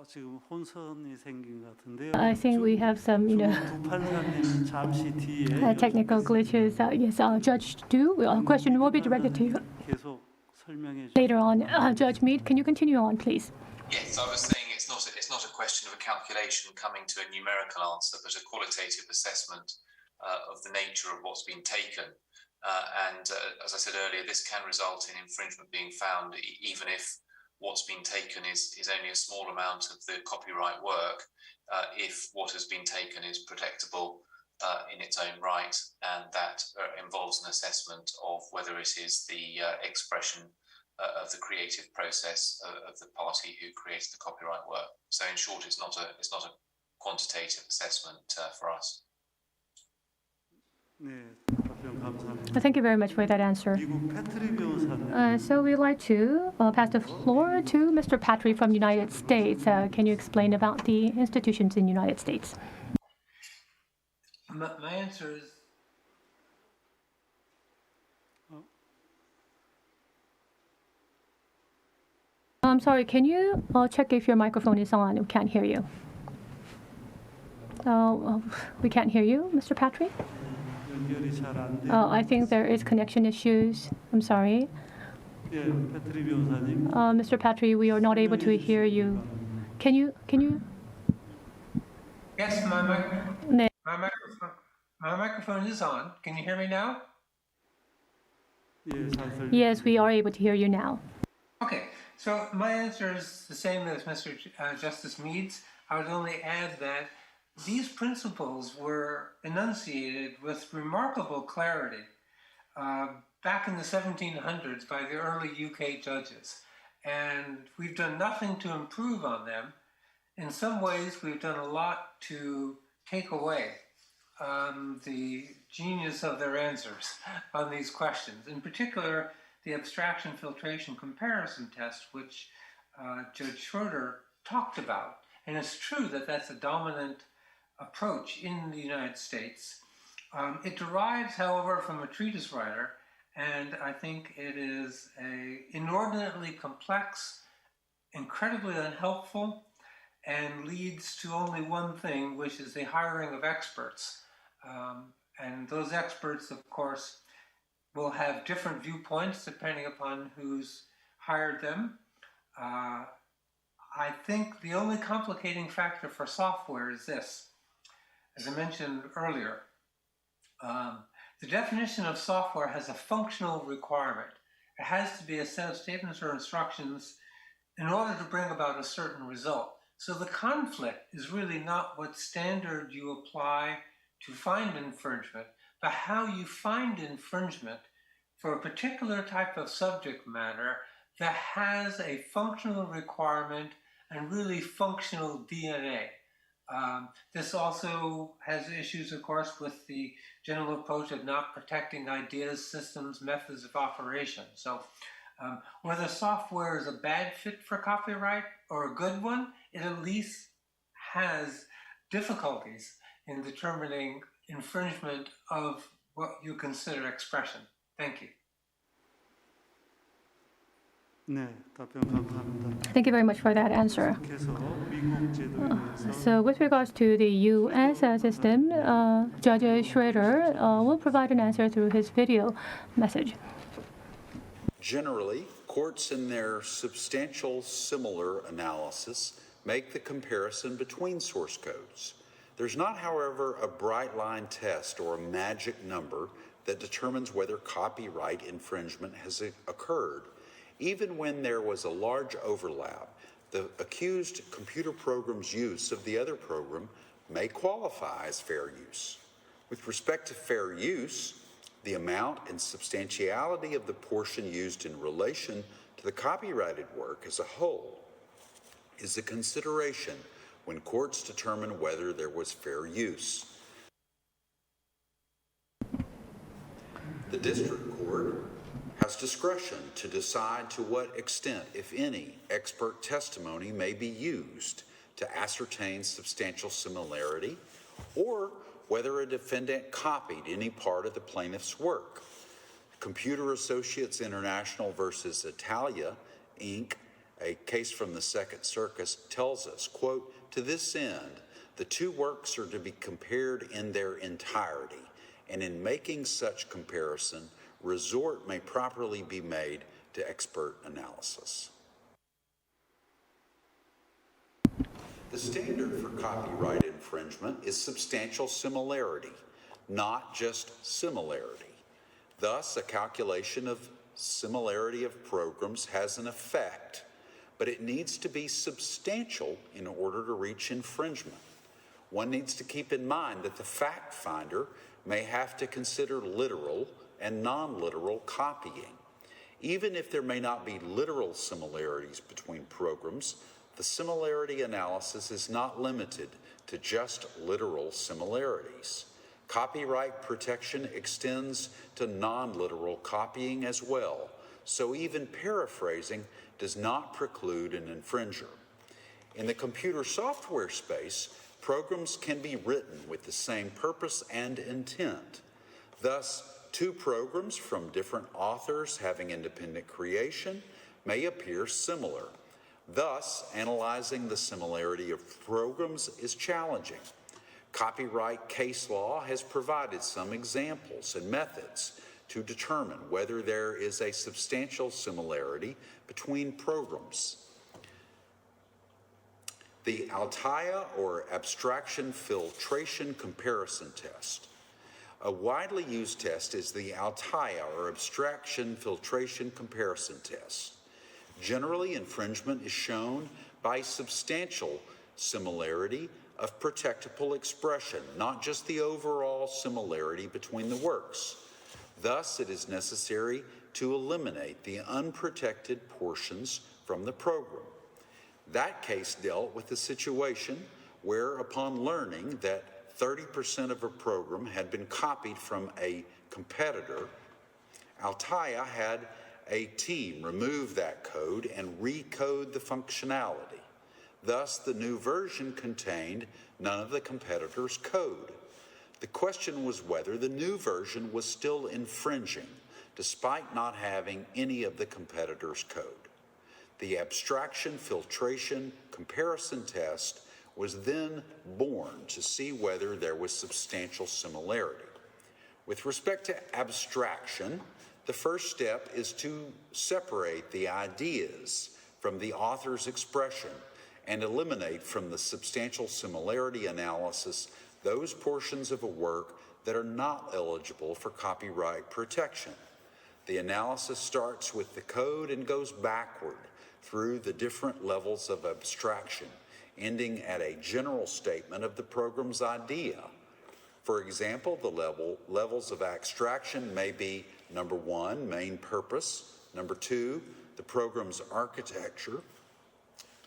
Speaker 8: 지금 혼선이 생긴 것 같은데요.
Speaker 3: I think we have some,
Speaker 8: 두 판사님 잠시 뒤에
Speaker 3: technical glitches. Yes, Judge Du, question will be directed to you
Speaker 8: 계속 설명해
Speaker 3: later on. Judge Mead, can you continue on, please?
Speaker 7: Yes, I was saying it's not a question of a calculation coming to a numerical answer, but a qualitative assessment of the nature of what's been taken. And as I said earlier, this can result in infringement being found, even if what's been taken is only a small amount of the copyright work, if what has been taken is protectable in its own right, and that involves an assessment of whether it is the expression of the creative process of the party who created the copyright work. So in short, it's not a quantitative assessment for us.
Speaker 3: Thank you very much for that answer. So we'd like to pass the floor to Mr. Patry from the United States. Can you explain about the institutions in the United States?
Speaker 6: My answer is
Speaker 3: I'm sorry, can you check if your microphone is on? We can't hear you. We can't hear you, Mr. Patry? I think there is connection issues. I'm sorry. Mr. Patry, we are not able to hear you. Can you?
Speaker 6: yes, my microphone is on. Can you hear me now?
Speaker 3: Yes, we are able to hear you now.
Speaker 6: Okay, so my answer is the same as Mr. Justice Mead's. I would only add that these principles were enunciated with remarkable clarity back in the 1700s by the early UK judges, and we've done nothing to improve on them. In some ways, we've done a lot to take away the genius of their answers on these questions. In particular, the abstraction, filtration, comparison test, which Judge Schroeder talked about. And it's true that that's a dominant approach in the United States. It derives, however, from a treatise writer, and I think it is an inordinately complex, incredibly unhelpful, and leads to only one thing, which is the hiring of experts. And those experts, of course, will have different viewpoints depending upon who's hired them. I think the only complicating factor for software is this. As I mentioned earlier, the definition of software has a functional requirement. It has to be a set of statements or instructions in order to bring about a certain result. So the conflict is really not what standard you apply to find infringement, but how you find infringement for a particular type of subject matter that has a functional requirement and really functional DNA. This also has issues, of course, with the general approach of not protecting ideas, systems, methods of operation. So whether software is a bad fit for copyright or a good one, it at least has difficulties in determining infringement of what you consider expression. Thank you.
Speaker 3: Thank you very much for that answer. So with regards to the U.S. system, Judge Schroeder will provide an answer through his video message.
Speaker 9: Generally, courts in their substantial similar analysis make the comparison between source codes. There's not, however, a bright line test or a magic number that determines whether copyright infringement has occurred. Even when there was a large overlap, the accused computer program's use of the other program may qualify as fair use. With respect to fair use, the amount and substantiality of the portion used in relation to the copyrighted work as a whole is a consideration when courts determine whether there was fair use. The district court has discretion to decide to what extent, if any, expert testimony may be used to ascertain substantial similarity, or whether a defendant copied any part of the plaintiff's work. Computer Associates International versus Altia, Inc., a case from the Second Circuit, tells us, quote, "To this end, the two works are to be compared in their entirety, and in making such comparison, resort may properly be made to expert analysis." The standard for copyright infringement is substantial similarity, not just similarity. Thus, a calculation of similarity of programs has an effect, but it needs to be substantial in order to reach infringement. One needs to keep in mind that the fact finder may have to consider literal and non-literal copying. Even if there may not be literal similarities between programs, the similarity analysis is not limited to just literal similarities. Copyright protection extends to non-literal copying as well, so even paraphrasing does not preclude an infringer. In the computer software space, programs can be written with the same purpose and intent. Thus, two programs from different authors having independent creation may appear similar. Thus, analyzing the similarity of programs is challenging. Copyright case law has provided some examples and methods to determine whether there is a substantial similarity between programs. The Altia, or Abstraction Filtration Comparison Test. A widely used test is the Altia, or Abstraction Filtration Comparison Test. Generally, infringement is shown by substantial similarity of protectable expression, not just the overall similarity between the works. Thus, it is necessary to eliminate the unprotected portions from the program. That case dealt with a situation where, upon learning that 30% of a program had been copied from a competitor, Altia had a team remove that code and recode the functionality. Thus, the new version contained none of the competitor's code. The question was whether the new version was still infringing, despite not having any of the competitor's code. The Abstraction Filtration Comparison Test was then born to see whether there was substantial similarity. With respect to abstraction, the first step is to separate the ideas from the author's expression and eliminate from the substantial similarity analysis those portions of a work that are not eligible for copyright protection. The analysis starts with the code and goes backward through the different levels of abstraction, ending at a general statement of the program's idea. For example, the levels of abstraction may be: number one, main purpose; number two, the program's architecture;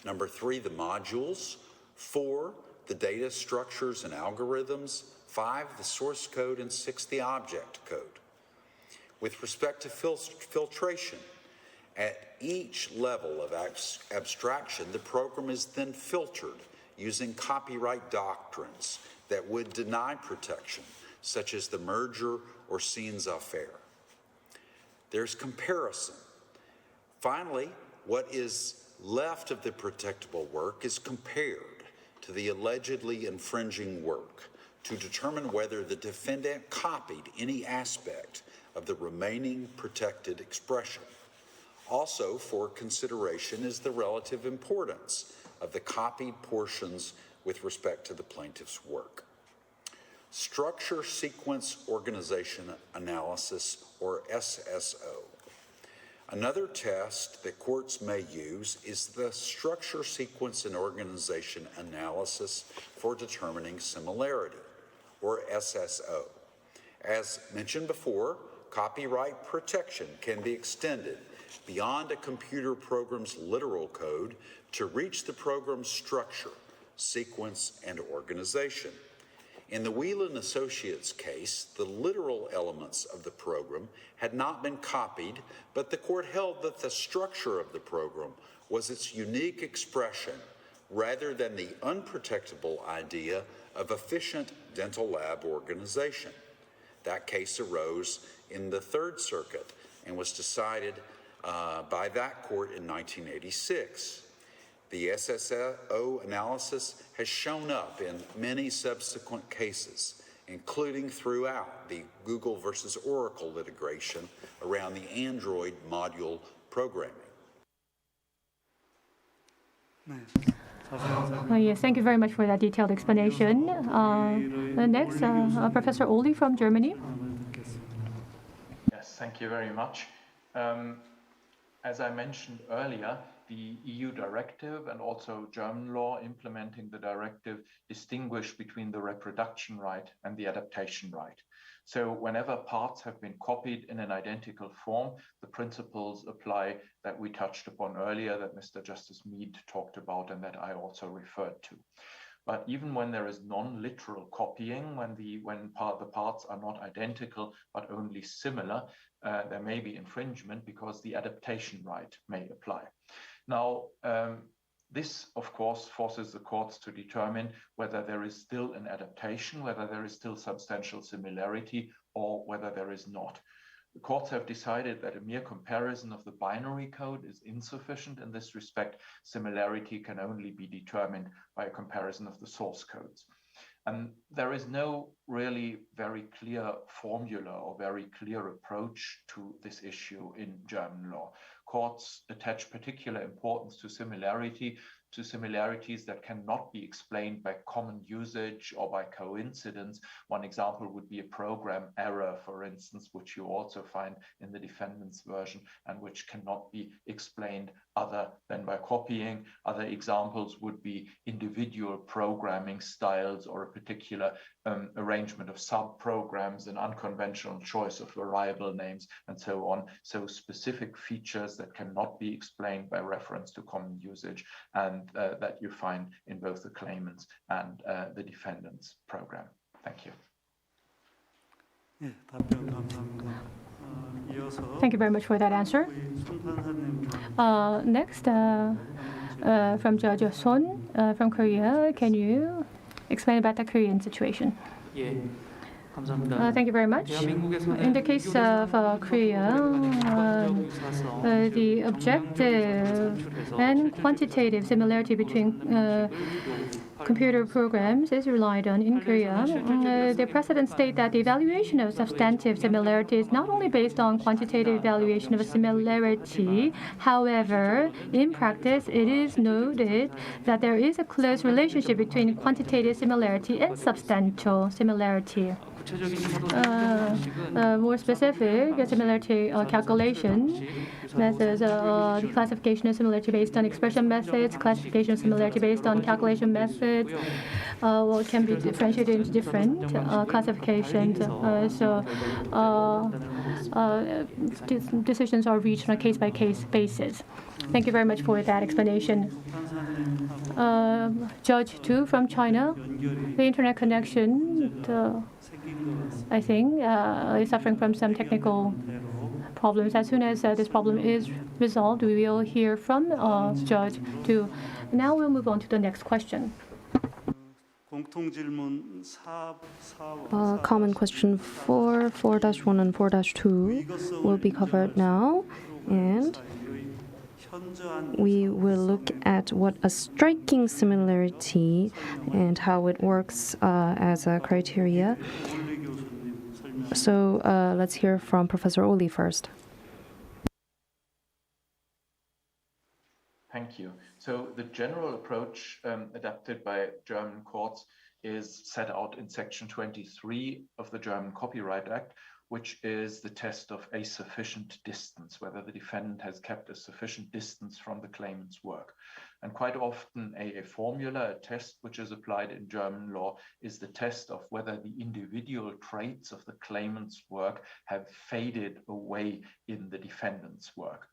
Speaker 9: number three, the modules; four, the data structures and algorithms; five, the source code; and six, the object code. With respect to filtration, at each level of abstraction, the program is then filtered using copyright doctrines that would deny protection, such as the merger or scenes affair. There's comparison. Finally, what is left of the protectable work is compared to the allegedly infringing work to determine whether the defendant copied any aspect of the remaining protected expression. Also, for consideration is the relative importance of the copied portions with respect to the plaintiff's work. Structure Sequence Organization Analysis, or SSO. Another test that courts may use is the Structure, Sequence, and Organization Analysis for determining similarity, or SSO. As mentioned before, copyright protection can be extended beyond a computer program's literal code to reach the program's structure, sequence, and organization. In the Whelan Associates case, the literal elements of the program had not been copied, but the court held that the structure of the program was its unique expression rather than the unprotectable idea of efficient dental lab organization. That case arose in the Third Circuit and was decided by that court in 1986. The SSO analysis has shown up in many subsequent cases, including throughout the Google versus Oracle litigation around the Android module programming.
Speaker 3: Yes, thank you very much for that detailed explanation. Next, Professor Oli from Germany.
Speaker 4: Yes, thank you very much. As I mentioned earlier, the EU directive and also German law implementing the directive distinguish between the reproduction right and the adaptation right. So whenever parts have been copied in an identical form, the principles apply that we touched upon earlier, that Mr. Justice Mead talked about and that I also referred to. But even when there is non-literal copying, when the parts are not identical but only similar, there may be infringement because the adaptation right may apply. Now, this, of course, forces the courts to determine whether there is still an adaptation, whether there is still substantial similarity, or whether there is not. The courts have decided that a mere comparison of the binary code is insufficient in this respect. Similarity can only be determined by a comparison of the source codes. And there is no really very clear formula or very clear approach to this issue in German law. Courts attach particular importance to similarity, to similarities that cannot be explained by common usage or by coincidence. One example would be a program error, for instance, which you also find in the defendant's version and which cannot be explained other than by copying. Other examples would be individual programming styles or a particular arrangement of sub-programs, an unconventional choice of variable names, and so on. So specific features that cannot be explained by reference to common usage and that you find in both the claimant's and the defendant's program. Thank you.
Speaker 3: Thank you very much for that answer. Next, from Judge Son from Korea, can you explain about the Korean situation? Thank you very much. In the case of Korea, the objective and quantitative similarity between computer programs is relied on in Korea. The precedents state that the evaluation of substantive similarity is not only based on quantitative evaluation of a similarity. However, in practice, it is noted that there is a close relationship between quantitative similarity and substantial similarity. More specific similarity calculation methods, classification of similarity based on expression methods, classification of similarity based on calculation methods, it can be differentiated into different classifications. Decisions are reached on a case-by-case basis. Thank you very much for that explanation. Judge 2 from China, the internet connection, I think, is suffering from some technical problems. As soon as this problem is resolved, we will hear from Judge 2. Now we'll move on to the next question.
Speaker 2: Common question 4, 4-1 and 4-2 will be covered now, and we will look at what a striking similarity and how it works as a criteria. So let's hear from Professor Oli first.
Speaker 4: Thank you. So the general approach adapted by German courts is set out in Section 23 of the German Copyright Act, which is the test of a sufficient distance, whether the defendant has kept a sufficient distance from the claimant's work. And quite often a formula, a test which is applied in German law, is the test of whether the individual traits of the claimant's work have faded away in the defendant's work.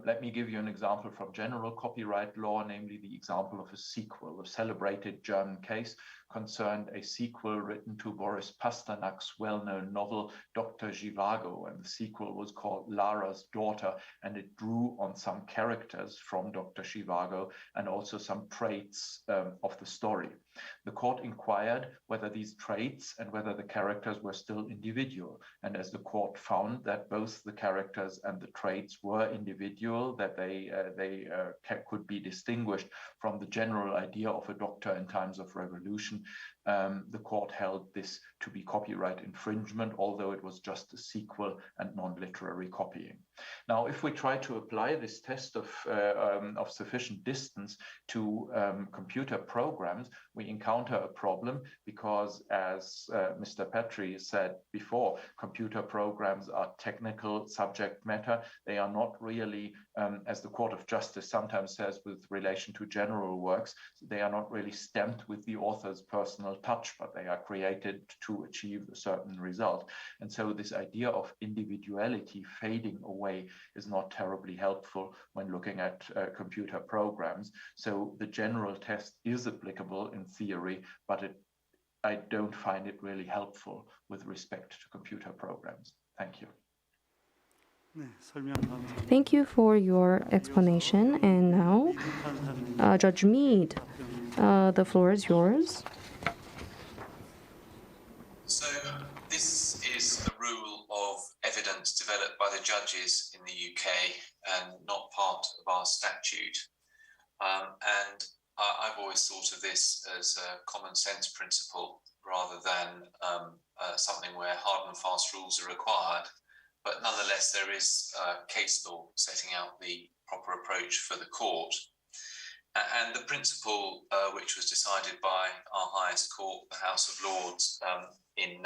Speaker 4: Let me give you an example from general copyright law, namely the example of a sequel. A celebrated German case concerned a sequel written to Boris Pasternak's well-known novel, Dr. Zhivago, and the sequel was called Lara's Daughter, and it drew on some characters from Dr. Zhivago and also some traits of the story. The court inquired whether these traits and whether the characters were still individual, and as the court found that both the characters and the traits were individual, that they could be distinguished from the general idea of a doctor in times of revolution, the court held this to be copyright infringement, although it was just a sequel and non-literary copying. Now, if we try to apply this test of sufficient distance to computer programs, we encounter a problem because, as Mr. Petrie said before, computer programs are technical subject matter. They are not really, as the Court of Justice sometimes says with relation to general works, they are not really stamped with the author's personal touch, but they are created to achieve a certain result. And so this idea of individuality fading away is not terribly helpful when looking at computer programs. So the general test is applicable in theory, but I don't find it really helpful with respect to computer programs. Thank you.
Speaker 2: Thank you for your explanation. And now, Judge Mead, the floor is yours.
Speaker 7: So this is a rule of evidence developed by the judges in the UK and not part of our statute. And I've always thought of this as a common sense principle rather than something where hard and fast rules are required. But nonetheless, there is case law setting out the proper approach for the court. And the principle which was decided by our highest court, the House of Lords, in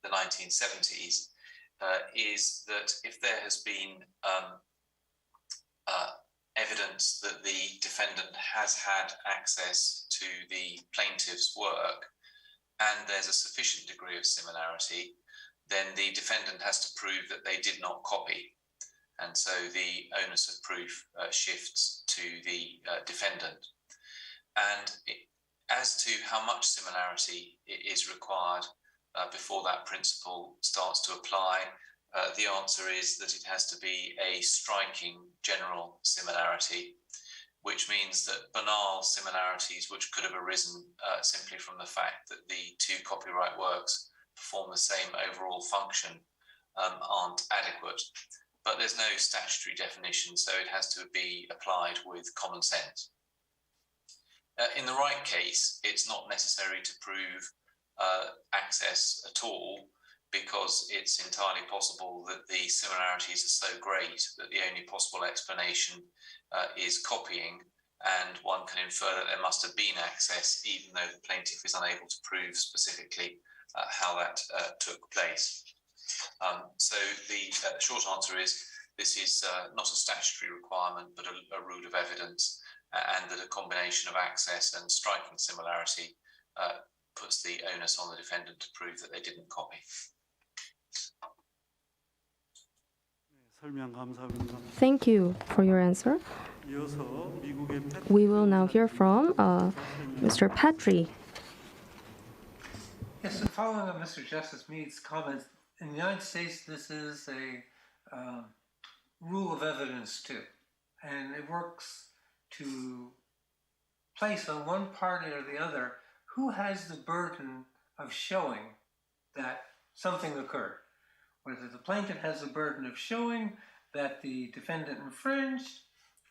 Speaker 7: the 1970s, is that if there has been evidence that the defendant has had access to the plaintiff's work and there's a sufficient degree of similarity, then the defendant has to prove that they did not copy. And so the onus of proof shifts to the defendant. And as to how much similarity is required before that principle starts to apply, the answer is that it has to be a striking general similarity, which means that banal similarities which could have arisen simply from the fact that the two copyright works perform the same overall function aren't adequate. But there's no statutory definition, so it has to be applied with common sense. In the right case, it's not necessary to prove access at all, because it's entirely possible that the similarities are so great that the only possible explanation is copying, and one can infer that there must have been access, even though the plaintiff is unable to prove specifically how that took place. So the short answer is this is not a statutory requirement, but a rule of evidence, and that a combination of access and striking similarity puts the onus on the defendant to prove that they didn't copy.
Speaker 2: Thank you for your answer. We will now hear from Mr. Petrie.
Speaker 6: Yes, so following up Mr. Justice Mead's comments, in the United States, this is a rule of evidence too, and it works to place on one party or the other who has the burden of showing that something occurred. Whether the plaintiff has the burden of showing that the defendant infringed,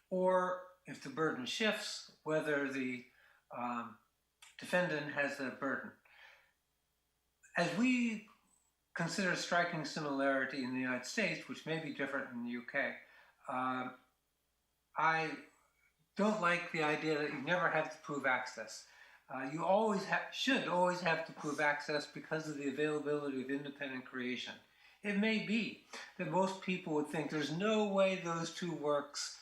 Speaker 6: or if the burden shifts, whether the defendant has that burden. As we consider striking similarity in the United States, which may be different in the UK, I don't like the idea that you never have to prove access. You should always have to prove access because of the availability of independent creation. It may be that most people would think there's no way those two works,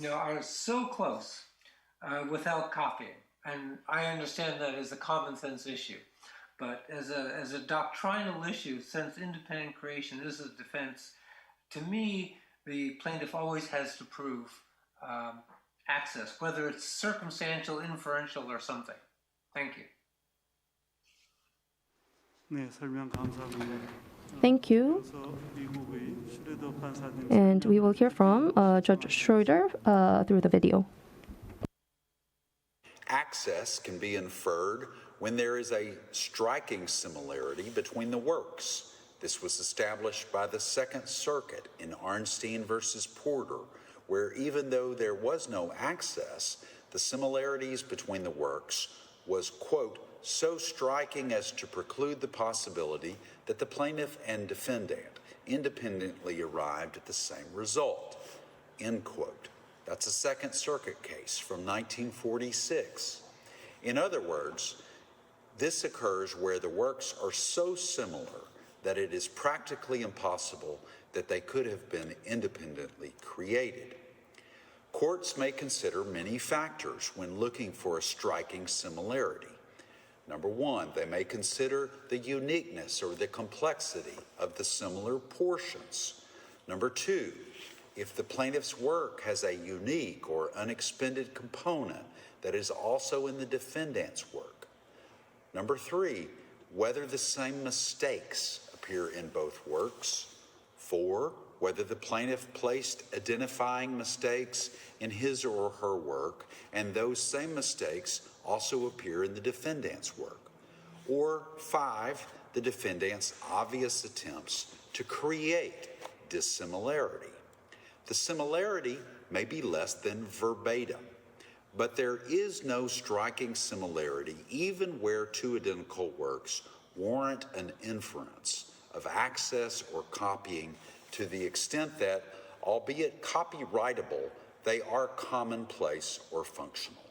Speaker 6: are so close without copying. And I understand that as a common sense issue. But as a doctrinal issue, since independent creation is a defense, to me, the plaintiff always has to prove access, whether it's circumstantial, inferential, or something. Thank you.
Speaker 8: 네, 설명 감사합니다.
Speaker 2: Thank you.
Speaker 8: 그래서 미국의 슈레더 판사님
Speaker 2: And we will hear from Judge Schroeder through the video.
Speaker 9: Access can be inferred when there is a striking similarity between the works. This was established by the Second Circuit in Arnstein versus Porter, where even though there was no access, the similarities between the works was, quote, so striking as to preclude the possibility that the plaintiff and defendant independently arrived at the same result, end quote. That's a Second Circuit case from 1946. In other words, this occurs where the works are so similar that it is practically impossible that they could have been independently created. Courts may consider many factors when looking for a striking similarity. Number one, they may consider the uniqueness or the complexity of the similar portions. Number two, if the plaintiff's work has a unique or unexpended component that is also in the defendant's work. Number three, whether the same mistakes appear in both works. 4, whether the plaintiff placed identifying mistakes in his or her work, and those same mistakes also appear in the defendant's work. Or 5, the defendant's obvious attempts to create dissimilarity. The similarity may be less than verbatim, but there is no striking similarity even where two identical works warrant an inference of access or copying to the extent that, albeit copyrightable, they are commonplace or functional.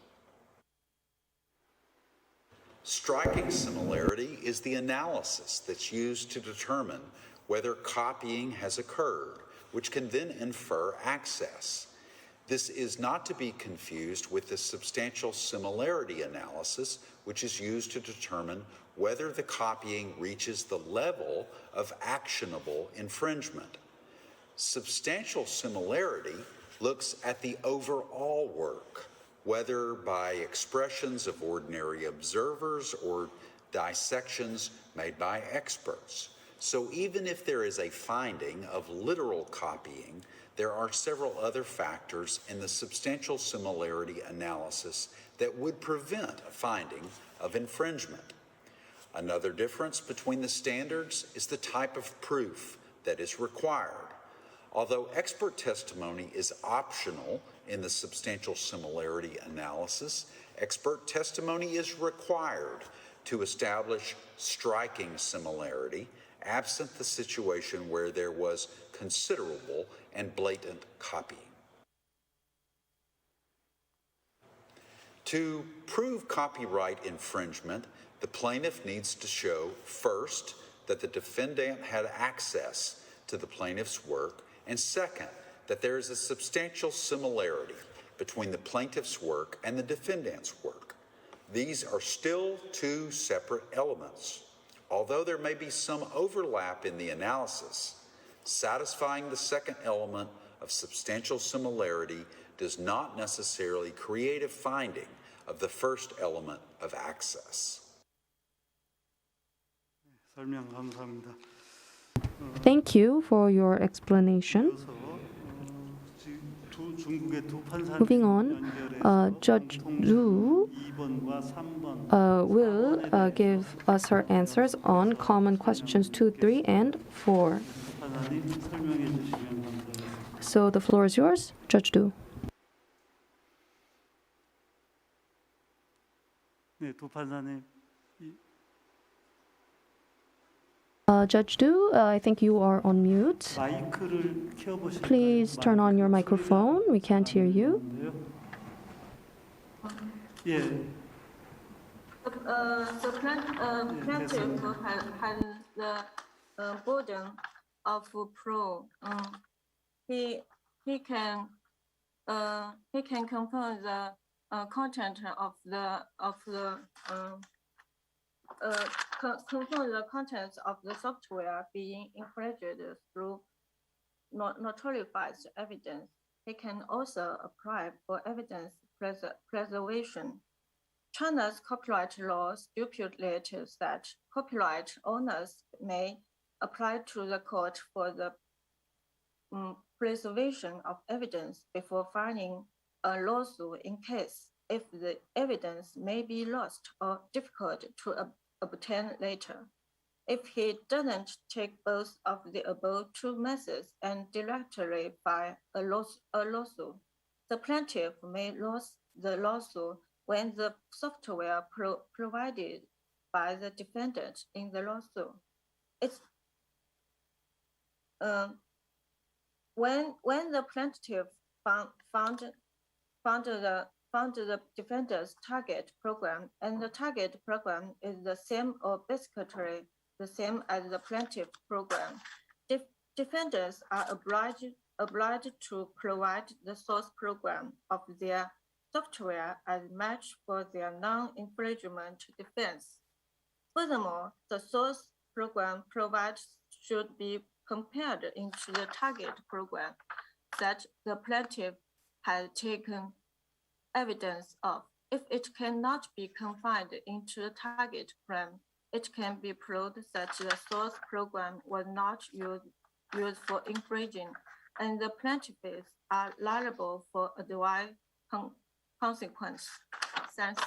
Speaker 9: Striking similarity is the analysis that's used to determine whether copying has occurred, which can then infer access. This is not to be confused with the substantial similarity analysis, which is used to determine whether the copying reaches the level of actionable infringement. Substantial similarity looks at the overall work, whether by expressions of ordinary observers or dissections made by experts. So even if there is a finding of literal copying, there are several other factors in the substantial similarity analysis that would prevent a finding of infringement. Another difference between the standards is the type of proof that is required. Although expert testimony is optional in the substantial similarity analysis, expert testimony is required to establish striking similarity, absent the situation where there was considerable and blatant copying. To prove copyright infringement, the plaintiff needs to show, first, that the defendant had access to the plaintiff's work, and second, that there is a substantial similarity between the plaintiff's work and the defendant's work. These are still two separate elements. Although there may be some overlap in the analysis, satisfying the second element of substantial similarity does not necessarily create a finding of the first element of access.
Speaker 8: 설명 감사합니다.
Speaker 2: Thank you for your explanation. Moving on, Judge Zhu will give us her answers on common questions 2, 3, and 4. So the floor is yours, Judge Du.
Speaker 8: 네, 두 판사님.
Speaker 2: Judge Du, I think you are on mute.
Speaker 8: 마이크를 켜보실까요?
Speaker 2: Please turn on your microphone. We can't hear you.
Speaker 8: 예,
Speaker 5: Plaintiff has the burden of proof. He can confirm the content of the confirm the contents of the software being infringed through notorified evidence. He can also apply for evidence preservation. China's copyright law stipulates that copyright owners may apply to the court for the preservation of evidence before filing a lawsuit in case if the evidence may be lost or difficult to obtain later. If he doesn't take both of the above two methods and directly file a lawsuit, the plaintiff may lose the lawsuit when the software provided by the defendant in the lawsuit. It's when the plaintiff found the defendant's target program, and the target program is the same or basically the same as the plaintiff program, defendants are obliged to provide the source program of their software as match for their non-infringement defense. Furthermore, the source program provided should be compared into the target program that the plaintiff has taken evidence of. If it cannot be confined into the target program, it can be proved that the source program was not used for infringing, and the plaintiffs are liable for otherwise consequence. Thanks.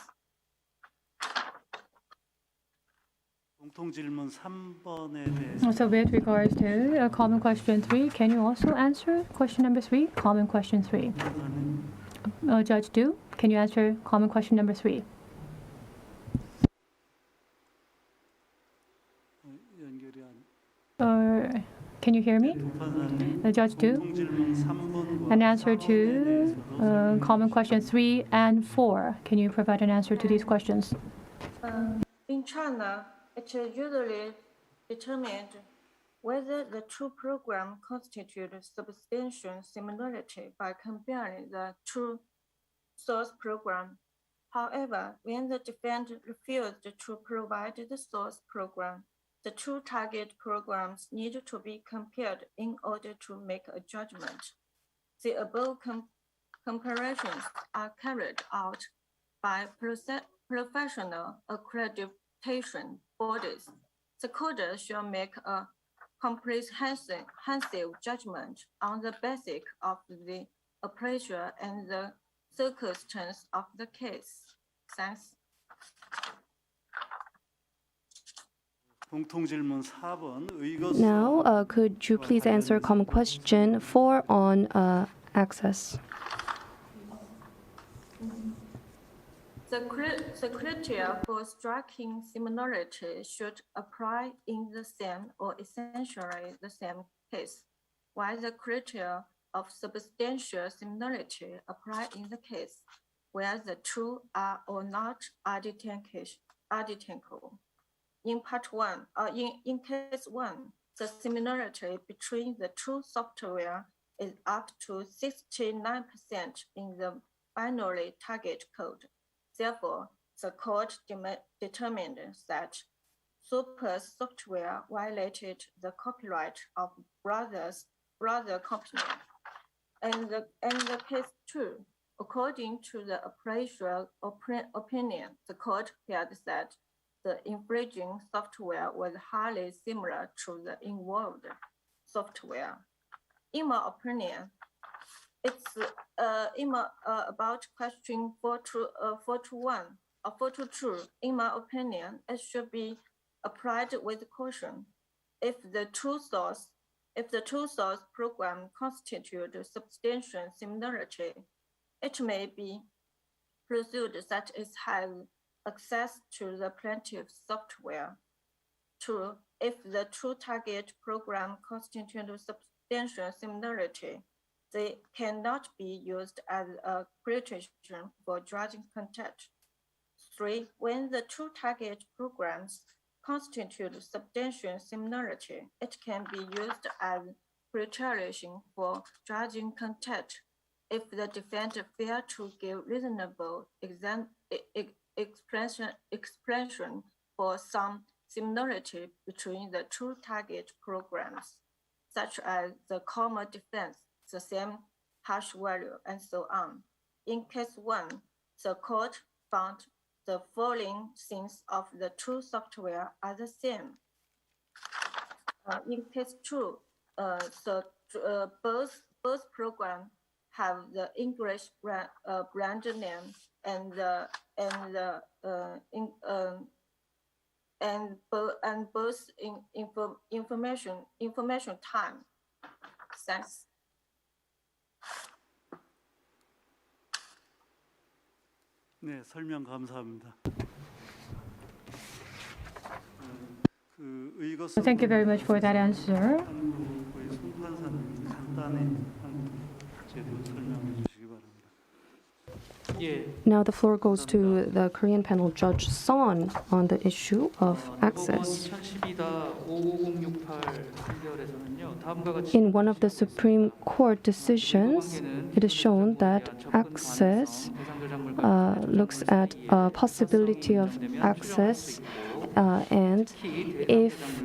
Speaker 8: 공통질문 3번에 대해서
Speaker 3: So with regards to common question 3, can you also answer question number 3? Common question 3. Judge Du, can you answer common question number 3?
Speaker 8: 연결이 안
Speaker 3: Can you hear me? Judge Du,
Speaker 8: 공통질문 3번과
Speaker 3: an answer to common question 3 and 4. Can you provide an answer to these questions?
Speaker 5: In China, it is usually determined whether the two programs constitute substantial similarity by comparing the two source programs. However, when the defendant refused to provide the source program, the two target programs need to be compared in order to make a judgment. The above comparisons are carried out by professional accreditation bodies. The coder shall make a comprehensive judgment on the basis of the appraisal and the circumstances of the case. Thanks.
Speaker 8: 공통질문 4번
Speaker 2: Now, could you please answer common question 4 on access?
Speaker 5: The criteria for striking similarity should apply in the same or essentially the same case, while the criteria of substantial similarity apply in the case where the two are or not identical. In part 1, in case 1, the similarity between the two software is up to 69% in the binary target code. Therefore, the court determined that Super's software violated the copyright of brother company. And the case 2, according to the appraisal opinion, the court held that the infringing software was highly similar to the involved software. In my opinion, it's about question 421 or 422. In my opinion, it should be applied with caution. If the two source program constitute substantial similarity, it may be presumed that it has access to the plaintiff's software. 2, if the two target program constitute substantial similarity, they cannot be used as a criterion for judging content. 3. When the two target programs constitute substantial similarity, it can be used as preparation for judging content. If the defendant failed to give reasonable expression for some similarity between the two target programs, such as the common defense, the same hash value, and so on. In case 1, the court found the following things of the two software are the same. In case 2, both programs have the English brand name and both information time. Thanks.
Speaker 8: 네, 설명 감사합니다.
Speaker 3: Thank you very much for that answer.
Speaker 8: 한국의 송판사는 간단히 제도 설명해 주시기 바랍니다.
Speaker 2: Now the floor goes to the Korean panel Judge Son on the issue of access. In one of the Supreme Court decisions, it is shown that access looks at a possibility of access and if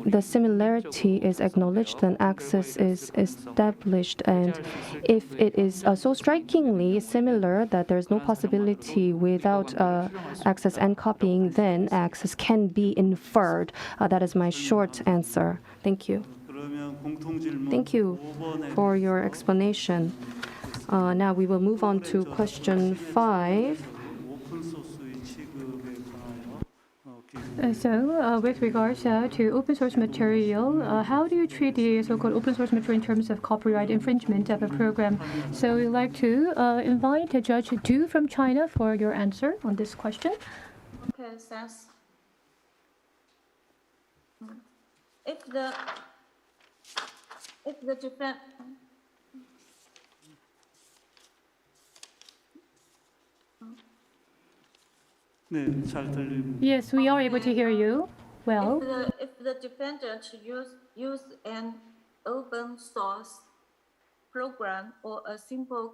Speaker 2: the similarity is acknowledged, then access is established. And if it is so strikingly similar that there is no possibility without access and copying, then access can be inferred. That is my short answer. Thank you. Thank you for your explanation. Now we will move on to question 5.
Speaker 3: So, with regards to open source material, how do you treat the so-called open source material in terms of copyright infringement of a program? So, we'd like to invite Judge Du from China for your answer on this question.
Speaker 5: Okay, thanks. If the defense
Speaker 8: 네, 잘 들립니다.
Speaker 3: Yes, we are able to hear you well.
Speaker 5: If the defendant use an open source program or a simple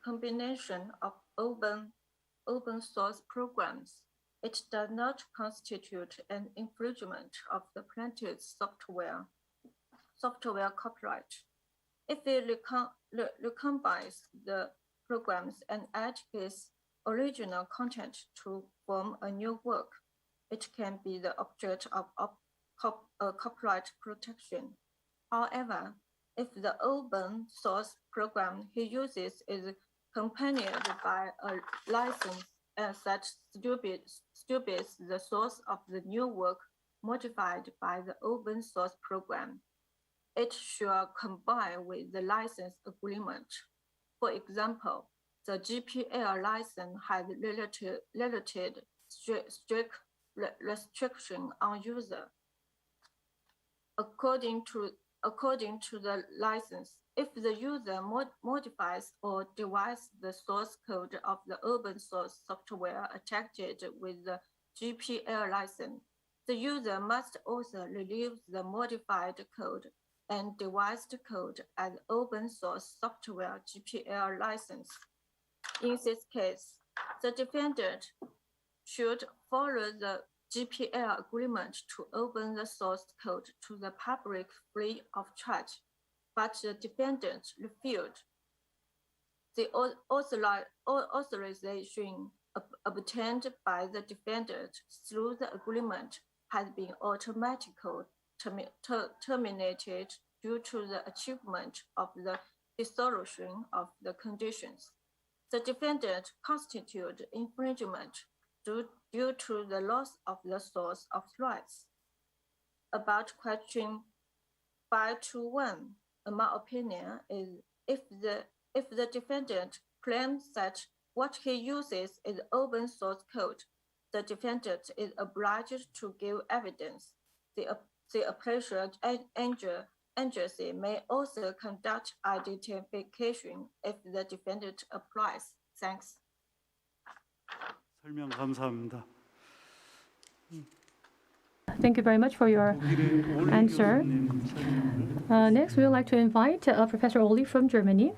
Speaker 5: combination of open source programs, it does not constitute an infringement of the plaintiff's software copyright. If it recombines the programs and adds its original content to form a new work, it can be the object of copyright protection. However, if the open source program he uses is accompanied by a license and such stupid the source of the new work modified by the open source program, it should combine with the license agreement. For example, the GPL license has related strict restriction on user. According to the license, if the user modifies or devises the source code of the open source software attached with the GPL license, the user must also release the modified code and devised code as open source software GPL license. In this case, the defendant should follow the GPL agreement to open the source code to the public free of charge, but the defendant refused. The authorization obtained by the defendant through the agreement has been automatically terminated due to the achievement of the dissolution of the conditions. The defendant constituted infringement due to the loss of the source of rights. About question 521, my opinion is if the defendant claims that what he uses is open source code, the defendant is obliged to give evidence. The appraisal agency may also conduct identification if the defendant applies. Thanks.
Speaker 8: 설명 감사합니다.
Speaker 3: Thank you very much for your answer. Next, we would like to invite Professor Oli from Germany.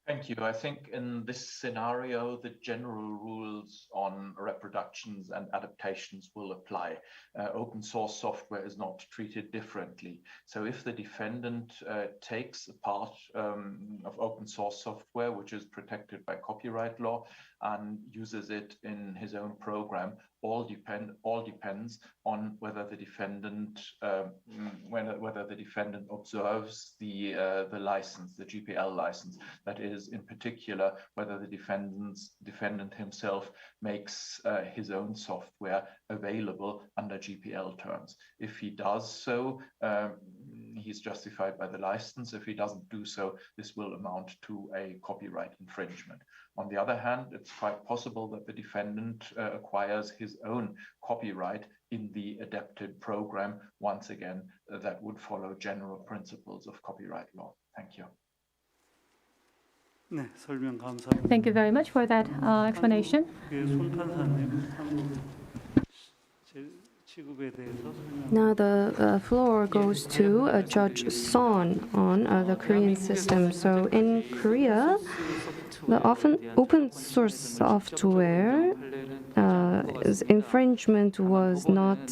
Speaker 4: Thank you. I think in this scenario, the general rules on reproductions and adaptations will apply. Open source software is not treated differently. So if the defendant takes a part of open source software, which is protected by copyright law, and uses it in his own program, all depends on whether the defendant observes the license, the GPL license. That is, in particular, whether the defendant himself makes his own software available under GPL terms. If he does so, he's justified by the license. If he doesn't do so, this will amount to a copyright infringement. On the other hand, it's quite possible that the defendant acquires his own copyright in the adapted program. Once again, that would follow general principles of copyright law. Thank you.
Speaker 8: 네, 설명 감사합니다.
Speaker 3: Thank you very much for that explanation.
Speaker 8: 손 판사님, 한국 취급에 대해서 설명.
Speaker 2: Now the floor goes to Judge Son on the Korean system. So in Korea, the open source software infringement was not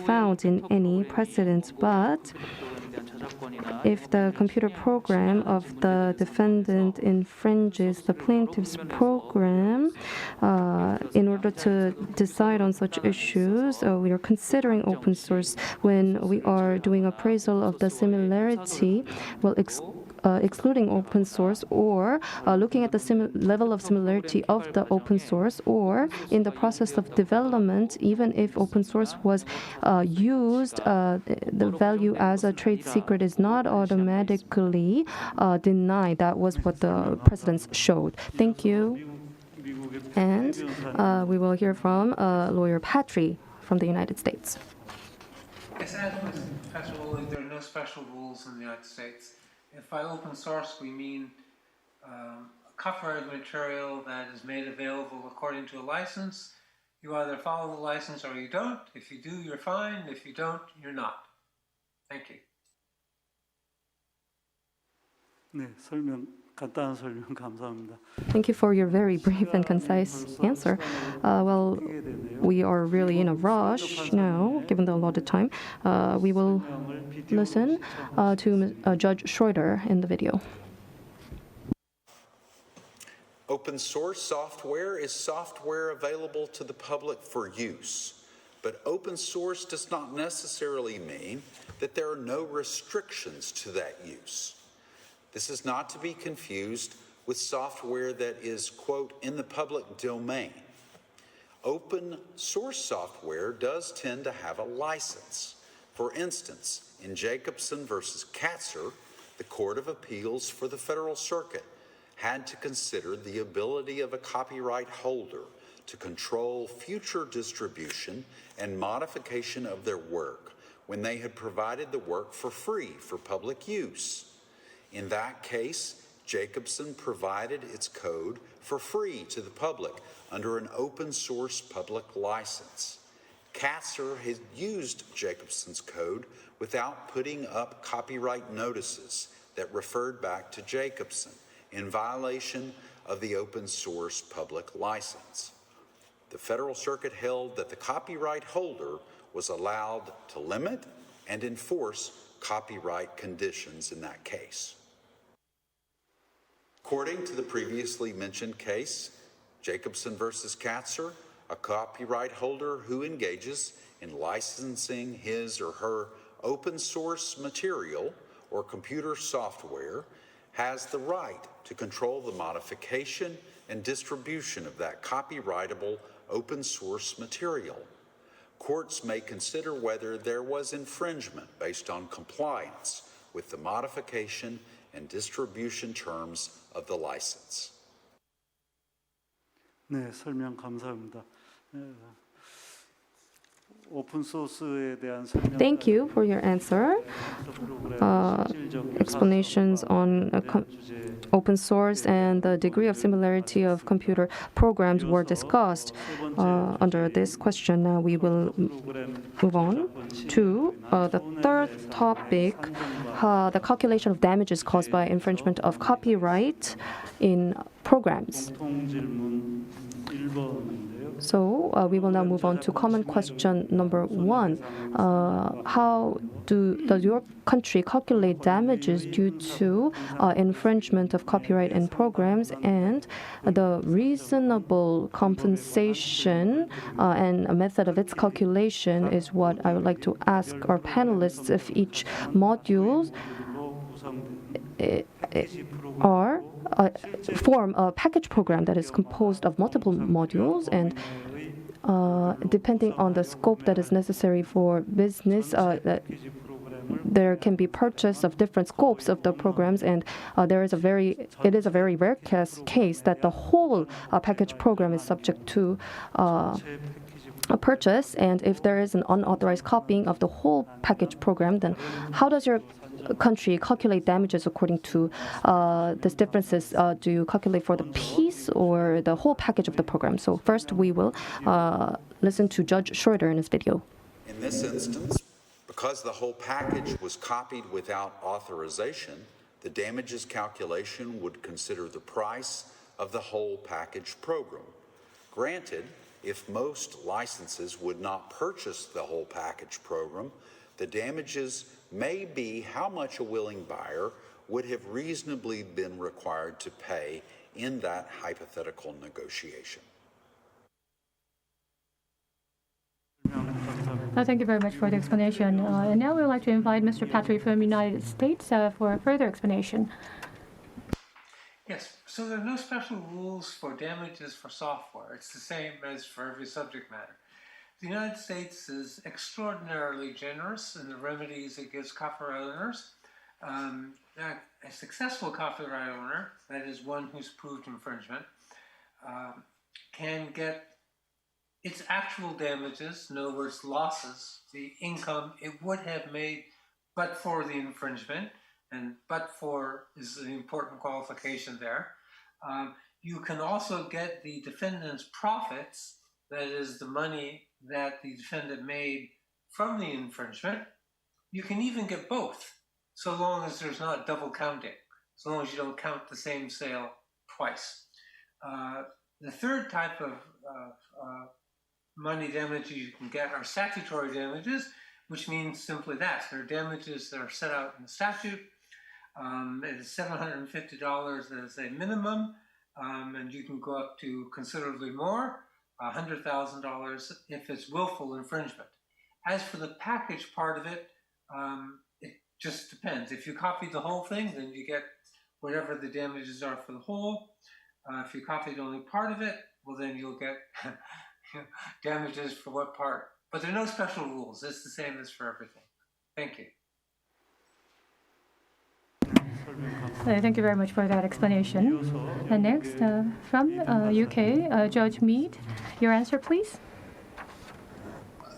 Speaker 2: found in any precedent, but if the computer program of the defendant infringes the plaintiff's program, in order to decide on such issues, we are considering open source when we are doing appraisal of the similarity, well, excluding open source, or looking at the level of similarity of the open source, or in the process of development, even if open source was used, the value as a trade secret is not automatically denied. That was what the precedents showed. Thank you. And we will hear from lawyer Patry from the United States.
Speaker 6: Yes, as with Professor Woolley, there are no special rules in the United States. If by open source we mean copyrighted material that is made available according to a license, you either follow the license or you don't. If you do, you're fine. If you don't, you're not. Thank you.
Speaker 8: 네, 간단한 설명 감사합니다.
Speaker 2: Thank you for your very brief and concise answer. Well, we are really in a rush now, given the allotted time. We will listen to Judge Schroeder in the video.
Speaker 9: Open source software is software available to the public for use, but open source does not necessarily mean that there are no restrictions to that use. This is not to be confused with software that is, quote, in the public domain. Open source software does tend to have a license. For instance, in Jacobson versus Katzer, the Court of Appeals for the Federal Circuit had to consider the ability of a copyright holder to control future distribution and modification of their work when they had provided the work for free for public use. In that case, Jacobson provided its code for free to the public under an open source public license. Katzer had used Jacobson's code without putting up copyright notices that referred back to Jacobson in violation of the open source public license. The Federal Circuit held that the copyright holder was allowed to limit and enforce copyright conditions in that case. According to the previously mentioned case, Jacobson versus Katzer, a copyright holder who engages in licensing his or her open source material or computer software has the right to control the modification and distribution of that copyrightable open source material. Courts may consider whether there was infringement based on compliance with the modification and distribution terms of the license.
Speaker 8: 네, 설명 감사합니다. 오픈 소스에 대한 설명.
Speaker 2: Thank you for your answer. Explanations on open source and the degree of similarity of computer programs were discussed under this question. Now we will move on to the third topic, the calculation of damages caused by infringement of copyright in programs.
Speaker 8: 질문 1번인데요.
Speaker 2: So we will now move on to common question number 1. How does your country calculate damages due to infringement of copyright in programs, and the reasonable compensation and a method of its calculation is what I would like to ask our panelists. If each modules form a package program that is composed of multiple modules, and depending on the scope that is necessary for business, there can be purchase of different scopes of the programs, and it is a very rare case that the whole package program is subject to a purchase. And if there is an unauthorized copying of the whole package program, then how does your country calculate damages according to these differences? Do you calculate for the piece or the whole package of the program? So first we will listen to Judge Schroeder in his video.
Speaker 9: In this instance, because the whole package was copied without authorization, the damages calculation would consider the price of the whole package program. Granted, if most licenses would not purchase the whole package program, the damages may be how much a willing buyer would have reasonably been required to pay in that hypothetical negotiation.
Speaker 3: Thank you very much for the explanation. And now we would like to invite Mr. Patrick from the United States for a further explanation.
Speaker 6: Yes, so there are no special rules for damages for software. It's the same as for every subject matter. The United States is extraordinarily generous in the remedies it gives copyright owners. A successful copyright owner, that is one who's proved infringement, can get its actual damages, in other words, losses, the income it would have made but for the infringement, and but for is the important qualification there. You can also get the defendant's profits, that is the money that the defendant made from the infringement. You can even get both, so long as there's not double counting, so long as you don't count the same sale twice. The third type of money damages you can get are statutory damages, which means simply that. They're damages that are set out in the statute. It is $750 as a minimum, and you can go up to considerably more, $100,000 if it's willful infringement. As for the package part of it, it just depends. If you copy the whole thing, then you get whatever the damages are for the whole. If you copied only part of it, well, then you'll get damages for what part. But there are no special rules. It's the same as for everything. Thank you.
Speaker 3: Thank you very much for that explanation. And next, from UK, Judge Mead, your answer, please.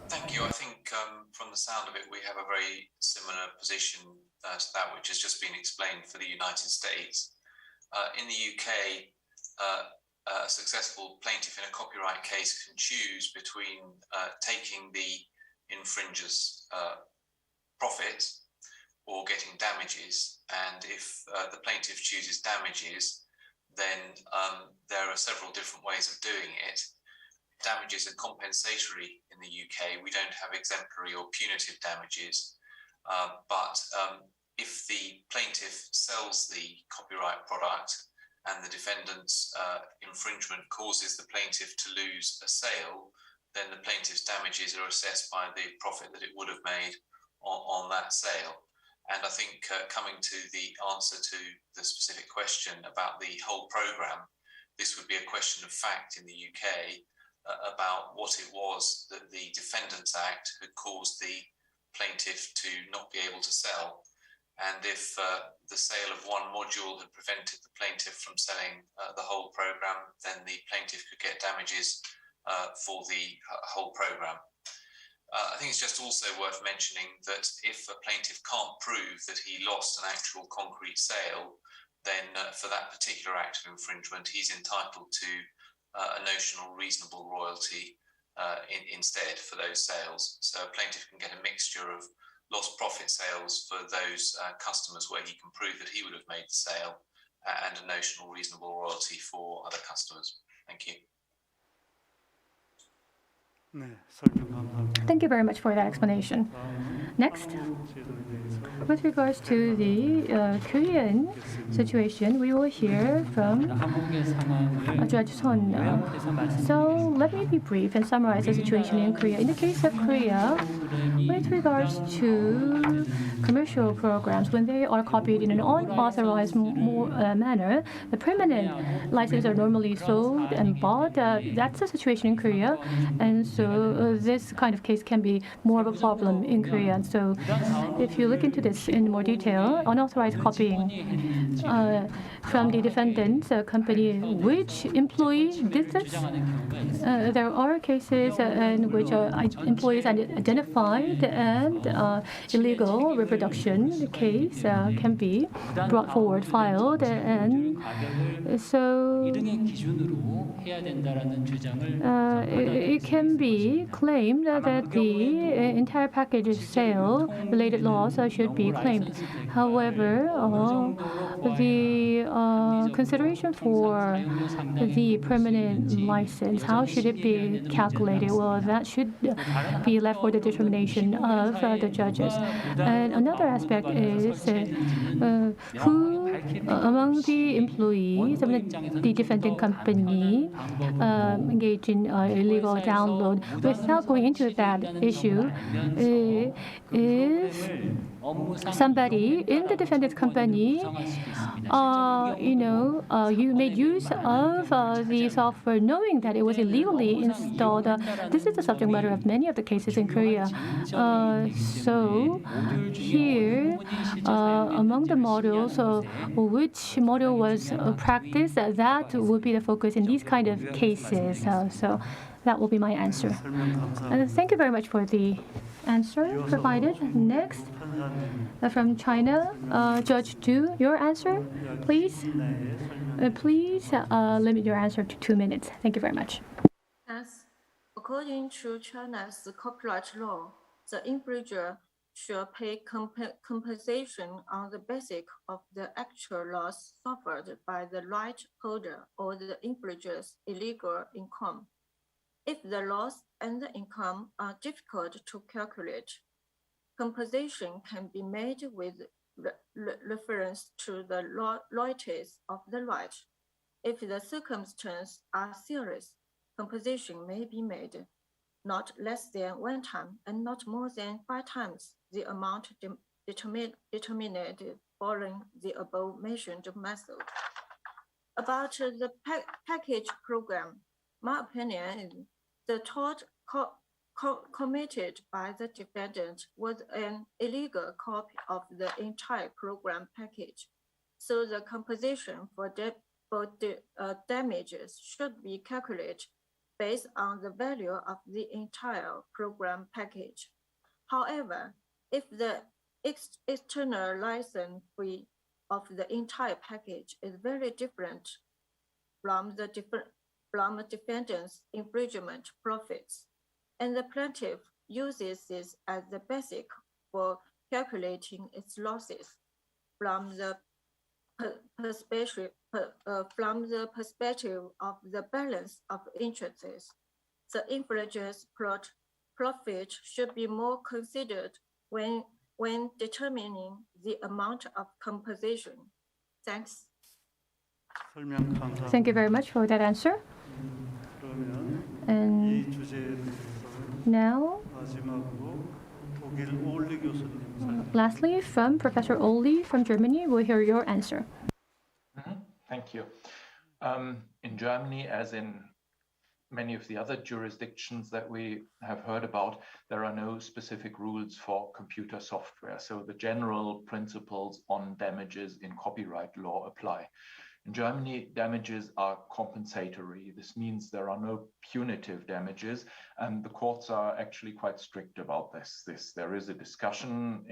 Speaker 7: Thank you. I think from the sound of it, we have a very similar position to that which has just been explained for the United States. In the UK, a successful plaintiff in a copyright case can choose between taking the infringer's profit or getting damages. And if the plaintiff chooses damages, then there are several different ways of doing it. Damages are compensatory in the UK. We don't have exemplary or punitive damages. But if the plaintiff sells the copyright product and the defendant's infringement causes the plaintiff to lose a sale, then the plaintiff's damages are assessed by the profit that it would have made on that sale. And I think coming to the answer to the specific question about the whole programme, this would be a question of fact in the UK about what it was that the Defendants Act had caused the plaintiff to not be able to sell. And if the sale of one module had prevented the plaintiff from selling the whole programme, then the plaintiff could get damages for the whole programme. I think it's just also worth mentioning that if a plaintiff can't prove that he lost an actual concrete sale, then for that particular act of infringement, he's entitled to a notional reasonable royalty instead for those sales. So a plaintiff can get a mixture of lost profit sales for those customers where he can prove that he would have made the sale and a notional reasonable royalty for other customers. Thank you.
Speaker 8: 네, 설명 감사합니다.
Speaker 3: Thank you very much for that explanation. Next, with regards to the Korean situation, we will hear from
Speaker 10: 한국의 상황을
Speaker 3: Judge Son.
Speaker 10: 요약해서 말씀드리겠습니다.
Speaker 3: So let me be brief and summarize the situation in Korea. In the case of Korea, with regards to commercial programs, when they are copied in an unauthorized manner, the permanent licenses are normally sold and bought. That's the situation in Korea, and so this kind of case can be more of a problem in Korea. And so if you look into this in more detail, unauthorized copying from the defendant's company, which employee did this? There are cases in which employees are identified and illegal reproduction case can be brought forward, filed, and so it can be claimed that the entire package sale related laws should be claimed. However, the consideration for the permanent license, how should it be calculated? Well, that should be left for the determination of the judges. And another aspect is who among the employees of the defendant company engaged in illegal download. Without going into that issue, if somebody in the defendant's company, you made use of the software knowing that it was illegally installed. This is the subject matter of many of the cases in Korea. So here, among the models, which model was practiced, that would be the focus in these kind of cases. So that will be my answer. Thank you very much for the answer provided. Next, from China, Judge Du, your answer, please. Please limit your answer to 2 minutes. Thank you very much.
Speaker 5: Yes. According to China's copyright law, the infringer should pay compensation on the basis of the actual loss suffered by the right holder or the infringer's illegal income. If the loss and the income are difficult to calculate, compensation can be made with reference to the royalties of the right. If the circumstances are serious, compensation may be made not less than 1 time and not more than 5 times the amount determined following the above-mentioned method. About the package program, my opinion is the tort committed by the defendant was an illegal copy of the entire program package. So the compensation for damages should be calculated based on the value of the entire program package. However, if the external license fee of the entire package is very different from the defendant's infringement profits, and the plaintiff uses this as the basis for calculating its losses from the perspective of the balance of interests, the infringer's profit should be more considered when determining the amount of compensation. Thanks.
Speaker 3: Thank you very much for that answer. And now, lastly, from Professor Oli from Germany, we'll hear your answer.
Speaker 4: Thank you. In Germany, as in many of the other jurisdictions that we have heard about, there are no specific rules for computer software. So the general principles on damages in copyright law apply. In Germany, damages are compensatory. This means there are no punitive damages, and the courts are actually quite strict about this. There is a discussion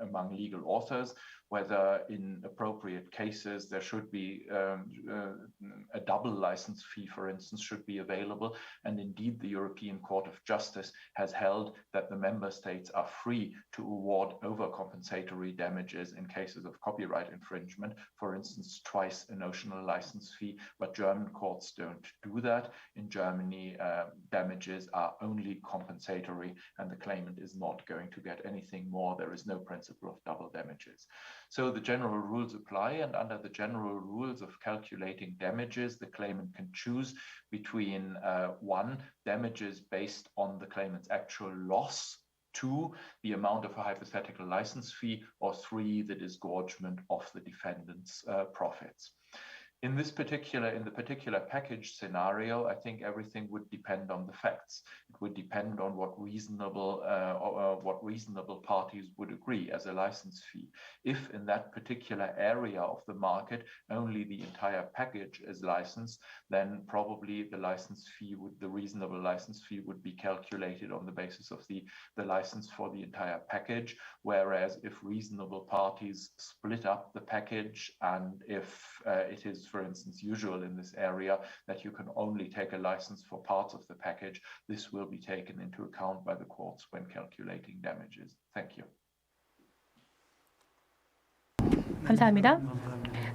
Speaker 4: among legal authors whether in appropriate cases there should be a double license fee, for instance, should be available. And indeed, the European Court of Justice has held that the member states are free to award overcompensatory damages in cases of copyright infringement, for instance, twice a notional license fee, but German courts don't do that. In Germany, damages are only compensatory, and the claimant is not going to get anything more. There is no principle of double damages. So the general rules apply, and under the general rules of calculating damages, the claimant can choose between 1, damages based on the claimant's actual loss, 2, the amount of a hypothetical license fee, or 3, the disgorgement of the defendant's profits. In the particular package scenario, I think everything would depend on the facts. It would depend on what reasonable parties would agree as a license fee. If in that particular area of the market only the entire package is licensed, then probably the reasonable license fee would be calculated on the basis of the license for the entire package. Whereas if reasonable parties split up the package, and if it is, for instance, usual in this area that you can only take a license for parts of the package, this will be taken into account by the courts when calculating damages. Thank you.
Speaker 3: 감사합니다.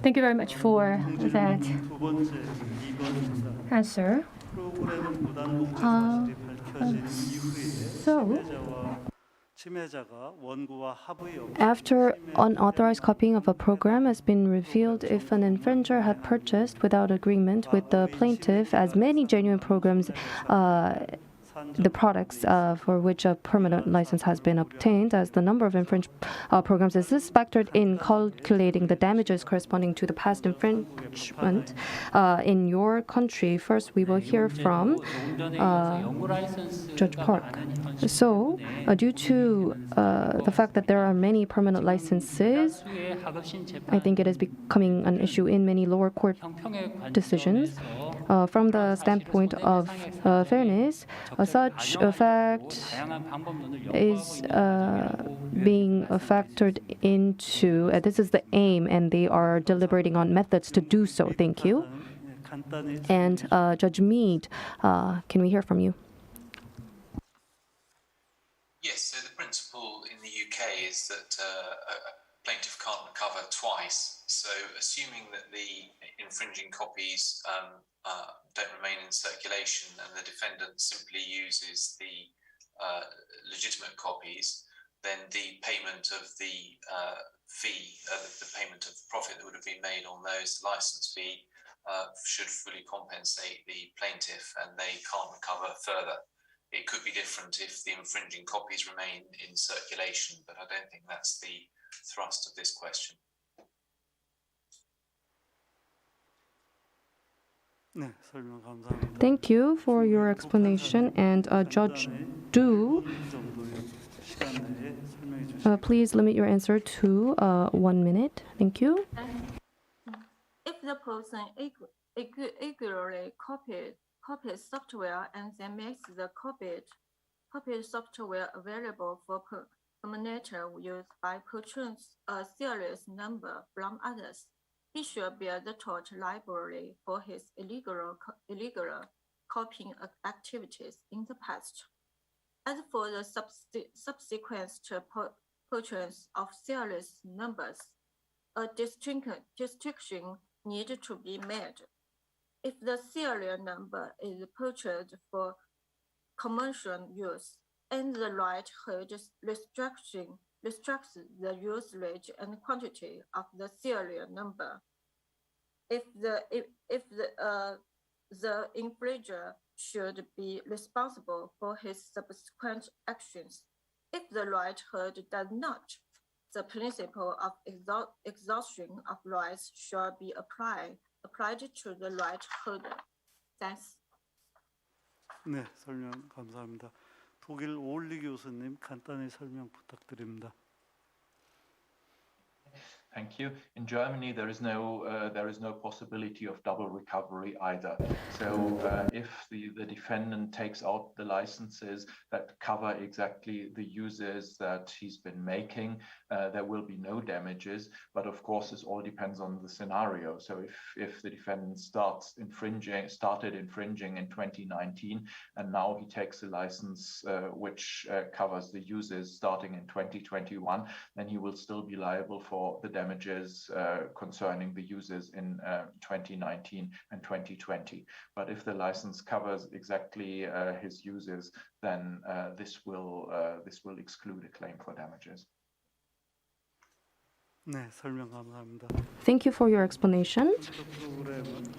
Speaker 3: Thank you very much for that
Speaker 8: 두 번째, 2번입니다.
Speaker 3: answer.
Speaker 8: 프로그램 무단 복제사실이 밝혀진 이후에 침해자가 원고와 합의 없이
Speaker 2: After unauthorized copying of a program has been revealed, if an infringer had purchased without agreement with the plaintiff as many genuine programs, the products for which a permanent license has been obtained, as the number of infringed programs is this factored in calculating the damages corresponding to the past infringement in your country. First, we will hear from Judge Park. So, due to the fact that there are many permanent licenses, I think it is becoming an issue in many lower court decisions. From the standpoint of fairness, such a fact is being factored into. This is the aim, and they are deliberating on methods to do so. Thank you. And Judge Mead, can we hear from you?
Speaker 7: Yes, so the principle in the UK is that a plaintiff can't recover twice. So assuming that the infringing copies don't remain in circulation and the defendant simply uses the legitimate copies, then the payment of the fee, the payment of the profit that would have been made on those license fee should fully compensate the plaintiff, and they can't recover further. It could be different if the infringing copies remain in circulation, but I don't think that's the thrust of this question.
Speaker 8: 네, 설명 감사합니다.
Speaker 2: Thank you for your explanation. And Judge Du,
Speaker 8: 시간 내에 설명해 주시기
Speaker 2: please limit your answer to 1 minute. Thank you.
Speaker 5: If the person regularly copies software and then makes the copied software available for permanent use by patrons a serious number from others, he should bear the tort liability for his illegal copying activities in the past. As for the subsequent purchase of serious numbers, a distinction needs to be made. If the serial number is purchased for commercial use and the right-hand restricts the usage and quantity of the serial number, if the infringer should be responsible for his subsequent actions. If the right-hand does not, the principle of exhaustion of rights shall be applied to the right holder. Thanks.
Speaker 8: 네, 설명 감사합니다. 독일 올리 교수님 간단히 설명 부탁드립니다.
Speaker 4: Thank you. In Germany, there is no possibility of double recovery either. So if the defendant takes out the licenses that cover exactly the uses that he's been making, there will be no damages. But of course, this all depends on the scenario. So if the defendant started infringing in 2019, and now he takes a license which covers the uses starting in 2021, then he will still be liable for the damages concerning the uses in 2019 and 2020. But if the license covers exactly his uses, then this will exclude a claim for damages.
Speaker 8: 네, 설명 감사합니다.
Speaker 2: Thank you for your explanation.
Speaker 8: 프로그램은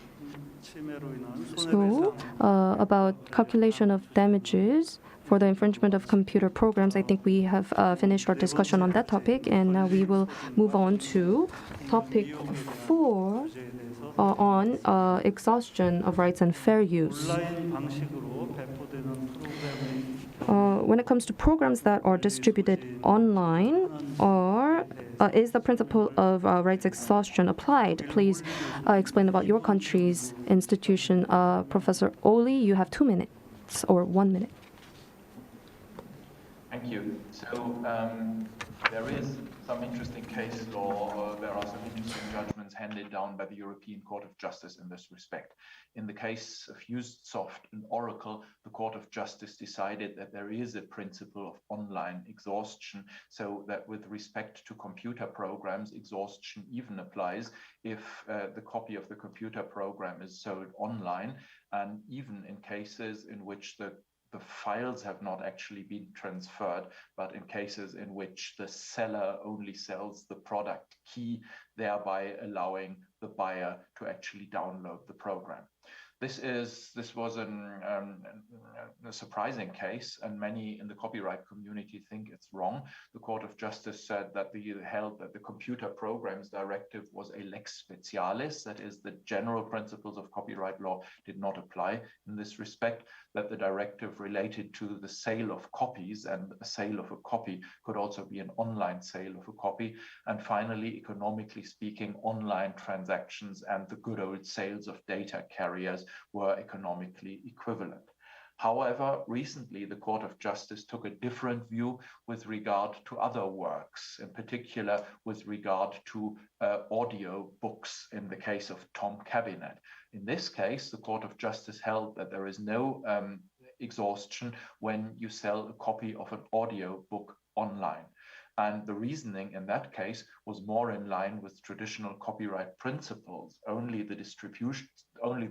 Speaker 8: 침해로 인한
Speaker 2: So,
Speaker 8: 손해배상
Speaker 2: about calculation of damages for the infringement of computer programs, I think we have finished our discussion on that topic, and now we will move on to topic 4 on exhaustion of rights and fair use.
Speaker 8: 온라인 방식으로 배포되는 프로그램의
Speaker 2: When it comes to programs that are distributed online, is the principle of rights exhaustion applied? Please explain about your country's institution. Professor Oli, you have 2 minutes or 1 minute.
Speaker 4: Thank you. So there is some interesting case law, there are some interesting judgments handed down by the European Court of Justice in this respect. In the case of UseSoft and Oracle, the Court of Justice decided that there is a principle of online exhaustion, so that with respect to computer programs, exhaustion even applies if the copy of the computer program is sold online, and even in cases in which the files have not actually been transferred, but in cases in which the seller only sells the product key, thereby allowing the buyer to actually download the program. This was a surprising case, and many in the copyright community think it's wrong. The Court of Justice said that held that the Computer Programs Directive was a lex specialis, that is, the general principles of copyright law did not apply in this respect, that the directive related to the sale of copies, and a sale of a copy could also be an online sale of a copy, and finally, economically speaking, online transactions and the good old sales of data carriers were economically equivalent. However, recently the Court of Justice took a different view with regard to other works, in particular with regard to audio books in the case of Tom Cabinet. In this case, the Court of Justice held that there is no exhaustion when you sell a copy of an audio book online. And the reasoning in that case was more in line with traditional copyright principles. Only the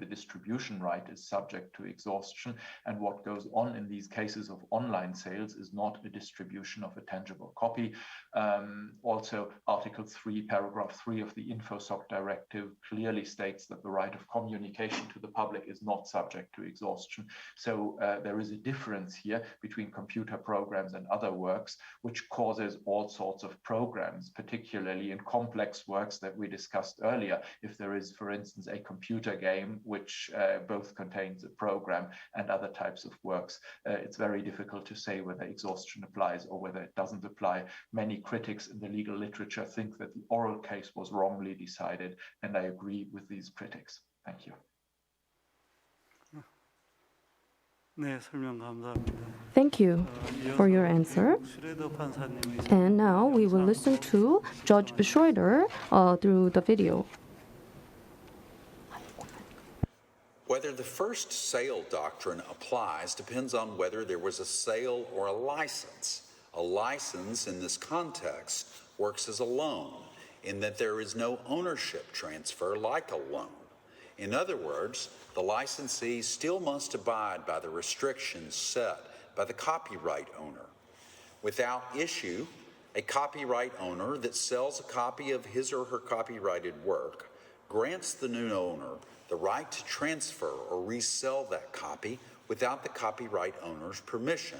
Speaker 4: distribution right is subject to exhaustion, and what goes on in these cases of online sales is not a distribution of a tangible copy. Also, Article 3, Paragraph 3 of the InfoSoc Directive clearly states that the right of communication to the public is not subject to exhaustion. So there is a difference here between computer programs and other works, which causes all sorts of programs, particularly in complex works that we discussed earlier. If there is, for instance, a computer game which both contains a program and other types of works, it's very difficult to say whether exhaustion applies or whether it doesn't apply. Many critics in the legal literature think that the oral case was wrongly decided, and I agree with these critics. Thank you.
Speaker 8: 네, 설명 감사합니다.
Speaker 2: Thank you for your answer.
Speaker 8: 슈레더 판사님의
Speaker 2: And now we will listen to Judge Schroeder through the video.
Speaker 9: Whether the first sale doctrine applies depends on whether there was a sale or a license. A license in this context works as a loan in that there is no ownership transfer like a loan. In other words, the licensee still must abide by the restrictions set by the copyright owner. Without issue, a copyright owner that sells a copy of his or her copyrighted work grants the new owner the right to transfer or resell that copy without the copyright owner's permission,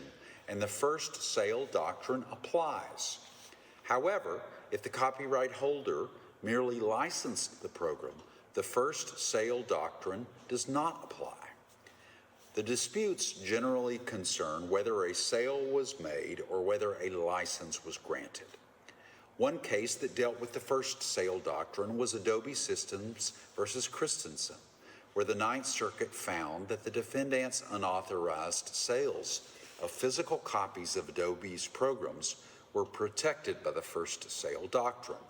Speaker 9: and the first sale doctrine applies. However, if the copyright holder merely licensed the program, the first sale doctrine does not apply. The disputes generally concern whether a sale was made or whether a license was granted. One case that dealt with the first sale doctrine was Adobe Systems versus Christensen, where the Ninth Circuit found that the defendant's unauthorized sales of physical copies of Adobe's programs were protected by the first sale doctrine.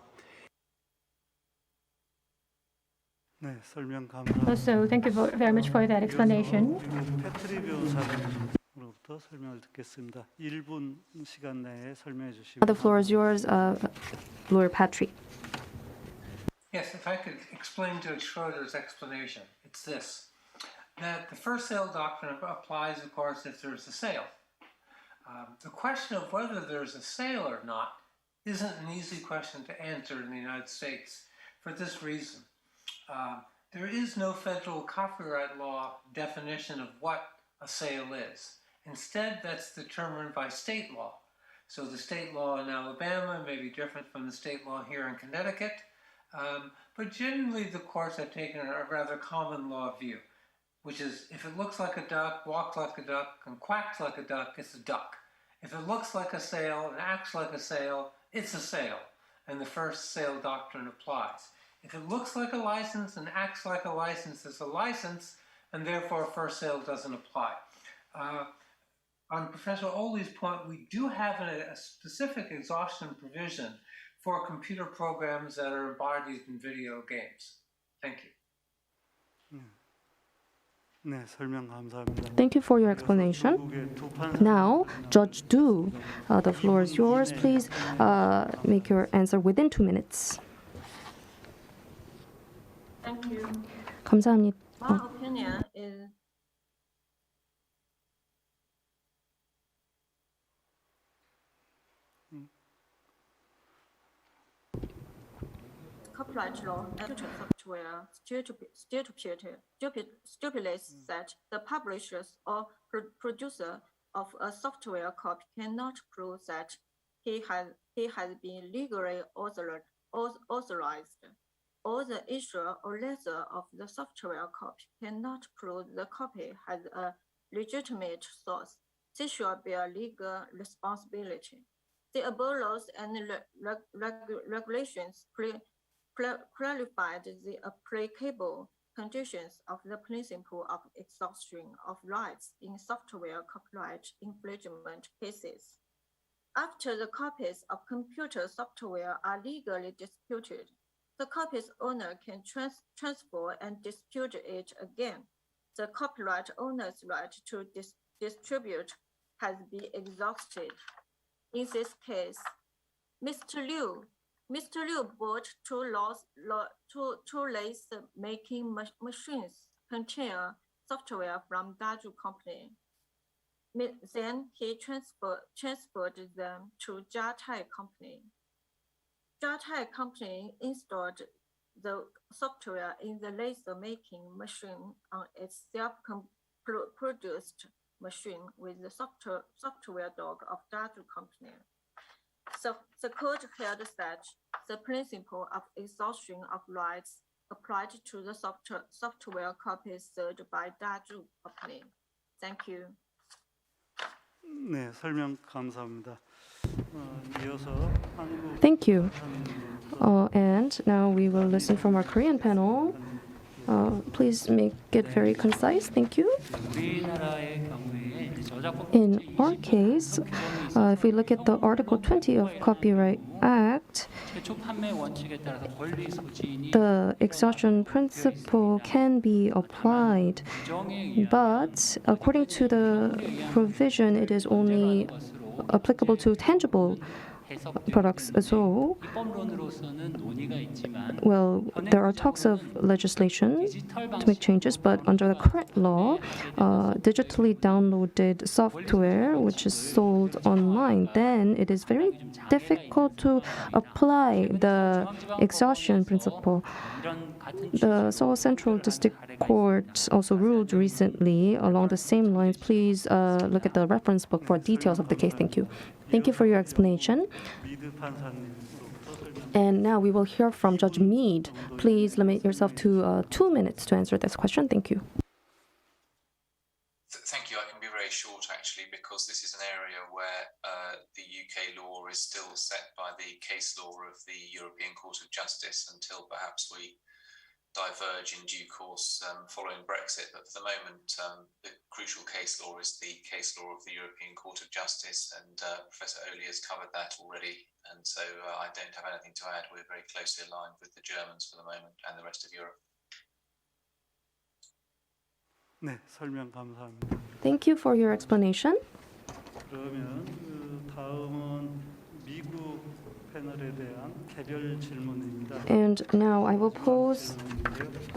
Speaker 8: 네, 설명 감사합니다.
Speaker 3: So thank you very much for that explanation.
Speaker 8: 패트리 변호사로부터 설명을 듣겠습니다. 1분 시간 내에 설명해 주시고.
Speaker 2: The floor is yours, Lawyer Patrick.
Speaker 6: Yes, if I could explain Judge Schroeder's explanation, it's this. That the first sale doctrine applies, of course, if there's a sale. The question of whether there's a sale or not isn't an easy question to answer in the United States for this reason. There is no federal copyright law definition of what a sale is. Instead, that's determined by state law. So the state law in Alabama may be different from the state law here in Connecticut, but generally the courts have taken a rather common law view, which is if it looks like a duck, walks like a duck, and quacks like a duck, it's a duck. If it looks like a sale and acts like a sale, it's a sale, and the first sale doctrine applies. If it looks like a license and acts like a license, it's a license, and therefore first sale doesn't apply. On Professor Oli's point, we do have a specific exhaustion provision for computer programs that are embodied in video games. Thank you.
Speaker 8: 네, 설명 감사합니다.
Speaker 2: Thank you for your explanation. Now, Judge Du, the floor is yours. Please make your answer within 2 minutes.
Speaker 5: Thank you.
Speaker 2: 감사합니다.
Speaker 5: My opinion is copyright law and software stipulates that the publishers or producer of a software copy cannot prove that he has been legally authorized, or the issuer or lessor of the software copy cannot prove the copy has a legitimate source. They shall bear legal responsibility. The above laws and regulations clarified the applicable conditions of the principle of exhaustion of rights in software copyright infringement cases. After the copies of computer software are legally disputed, the copy's owner can transfer and dispute it again. The copyright owner's right to distribute has been exhausted. In this case, Mr. Liu bought two lace-making machines containing software from Daju Company. Then he transferred them to Jiatai Company. Jiatai Company installed the software in the laser-making machine on its self-produced machine with the software dog of Daju Company. So the court held that the principle of exhaustion of rights applied to the software copies sold by Daju Company. Thank you.
Speaker 8: 네, 설명 감사합니다. 이어서 한국
Speaker 2: Thank you. And now we will listen from our Korean panel. Please make it very concise. Thank you.
Speaker 10: 우리나라의 경우에 저작권
Speaker 2: In our case, if we look at the Article 20 of Copyright Act,
Speaker 10: 최초 판매 원칙에 따라서 권리 소지인이
Speaker 2: the exhaustion principle can be applied, but according to the provision, it is only applicable to tangible products. So,
Speaker 10: 입법론으로서는 논의가 있지만
Speaker 2: well, there are talks of legislation to make changes, but under the current law, digitally downloaded software which is sold online, then it is very difficult to apply the exhaustion principle.
Speaker 10: 이런 같은
Speaker 2: The Seoul Central District Court also ruled recently along the same lines. Please look at the reference book for details of the case. Thank you. Thank you for your explanation.
Speaker 8: 미드 판사님으로부터 설명.
Speaker 2: And now we will hear from Judge Mead. Please limit yourself to 2 minutes to answer this question. Thank you.
Speaker 7: Thank you. I can be very very short, actually, because this is an area where the UK law is still set by the case law of the European Court of Justice until perhaps we diverge in due course following Brexit. But for the moment, the crucial case law is the case law of the European Court of Justice, and Professor Oli has covered that already. And so I don't have anything to add. We're very closely aligned with the Germans for the moment and the rest of Europe.
Speaker 8: 네, 설명 감사합니다.
Speaker 2: Thank you for your explanation.
Speaker 8: 그러면 다음은 미국 패널에 대한 개별 질문입니다.
Speaker 2: And now I will pose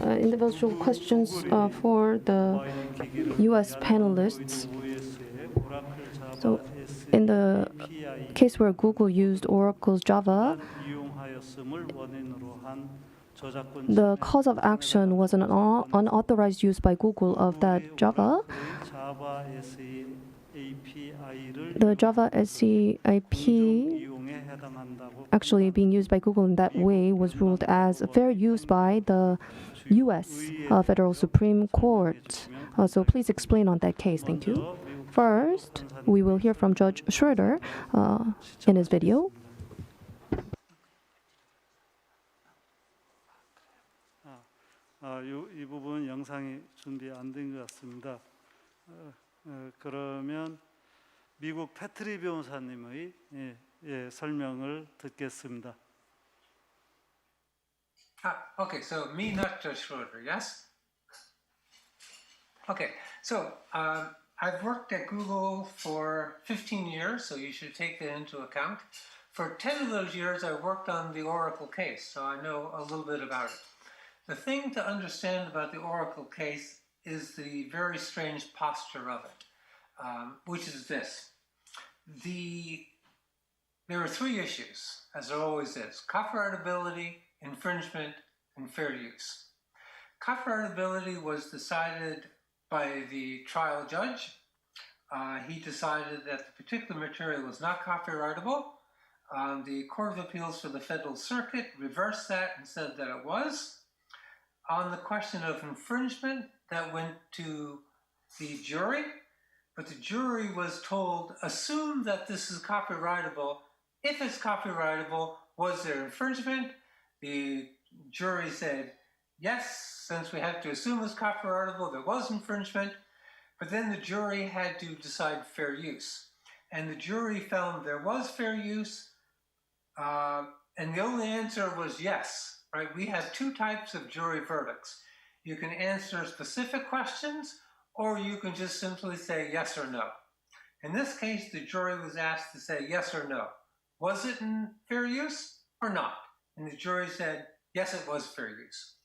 Speaker 2: individual questions for the US panelists. So, in the case where Google used Oracle's Java, the cause of action was an unauthorized use by Google of that Java. The Java SE IP actually being used by Google in that way was ruled as fair use by the US Federal Supreme Court. So please explain on that case. Thank you. First, we will hear from Judge Schroeder in his video.
Speaker 8: 이 부분 영상이 준비 안 된 것 같습니다. 그러면 미국 패트리 변호사님의 설명을 듣겠습니다.
Speaker 6: Okay, so me, not Judge Schroeder, yes? Okay, so I've worked at Google for 15 years, so you should take that into account. For 10 of those years, I worked on the Oracle case, so I know a little bit about it. The thing to understand about the Oracle case is the very strange posture of it, which is this. There are three issues, as there always is: copyrightability, infringement, and fair use. Copyrightability was decided by the trial judge. He decided that the particular material was not copyrightable. The Court of Appeals for the Federal Circuit reversed that and said that it was. On the question of infringement, that went to the jury, but the jury was told, assume that this is copyrightable. If it's copyrightable, was there infringement? The jury said, yes, since we have to assume it's copyrightable, there was infringement. But then the jury had to decide fair use. And the jury found there was fair use, and the only answer was yes. Right? We have two types of jury verdicts. You can answer specific questions, or you can just simply say yes or no. In this case, the jury was asked to say yes or no. Was it in fair use or not? And the jury said, yes, it was fair use.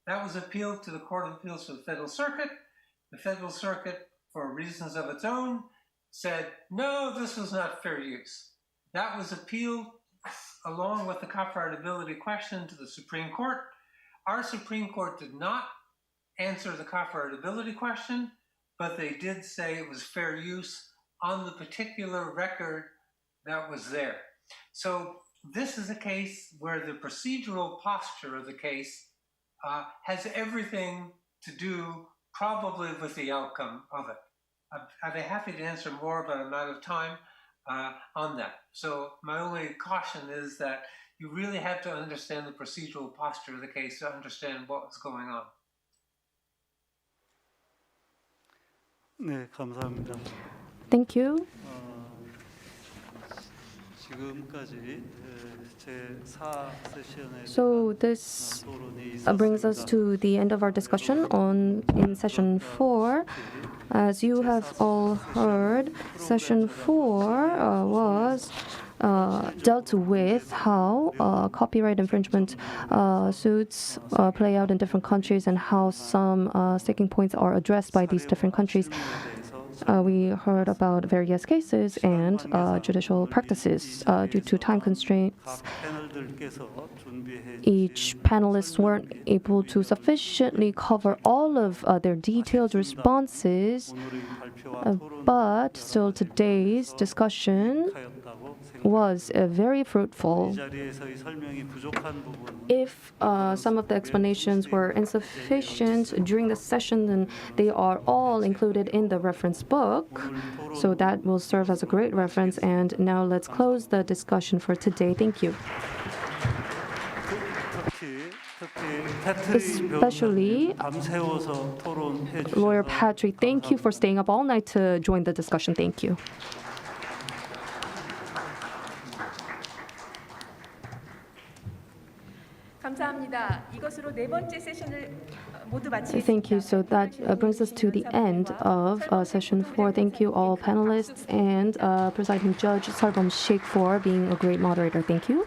Speaker 6: That was appealed to the Court of Appeals for the Federal Circuit. The Federal Circuit, for reasons of its own, said, no, this was not fair use. That was appealed along with the copyrightability question to the Supreme Court. Our Supreme Court did not answer the copyrightability question, but they did say it was fair use on the particular record that was there. So this is a case where the procedural posture of the case has everything to do probably with the outcome of it. I'd be happy to answer more, but I'm out of time on that. So my only caution is that you really have to understand the procedural posture of the case to understand what's going on.
Speaker 8: 네, 감사합니다.
Speaker 2: Thank you.
Speaker 8: 지금까지 제4 세션에
Speaker 2: So this brings us to the end of our discussion in session 4. As you have all heard, session 4 was dealt with how copyright infringement suits play out in different countries and how some sticking points are addressed by these different countries. We heard about various cases and judicial practices. Due to time constraints, each panelist weren't able to sufficiently cover all of their detailed responses, but still today's discussion was very
Speaker 8: 이
Speaker 2: fruitful.
Speaker 8: 자리에서의 설명이 부족한 부분은
Speaker 2: If some of the explanations were insufficient during the session, then they are all included in the reference book. So that will serve as a great reference. And now let's close the discussion for today. Thank you. Especially
Speaker 8: 밤새워서 토론해 주셔서
Speaker 2: Lawyer Patrick, thank you for staying up all night to join the discussion. Thank you.
Speaker 1: 감사합니다. 이것으로 네 번째 세션을 모두 마치겠습니다.
Speaker 2: Thank you. So that brings us to the end of session 4. Thank you all panelists and presiding judge Sarvam Sheikh for being a great moderator. Thank you.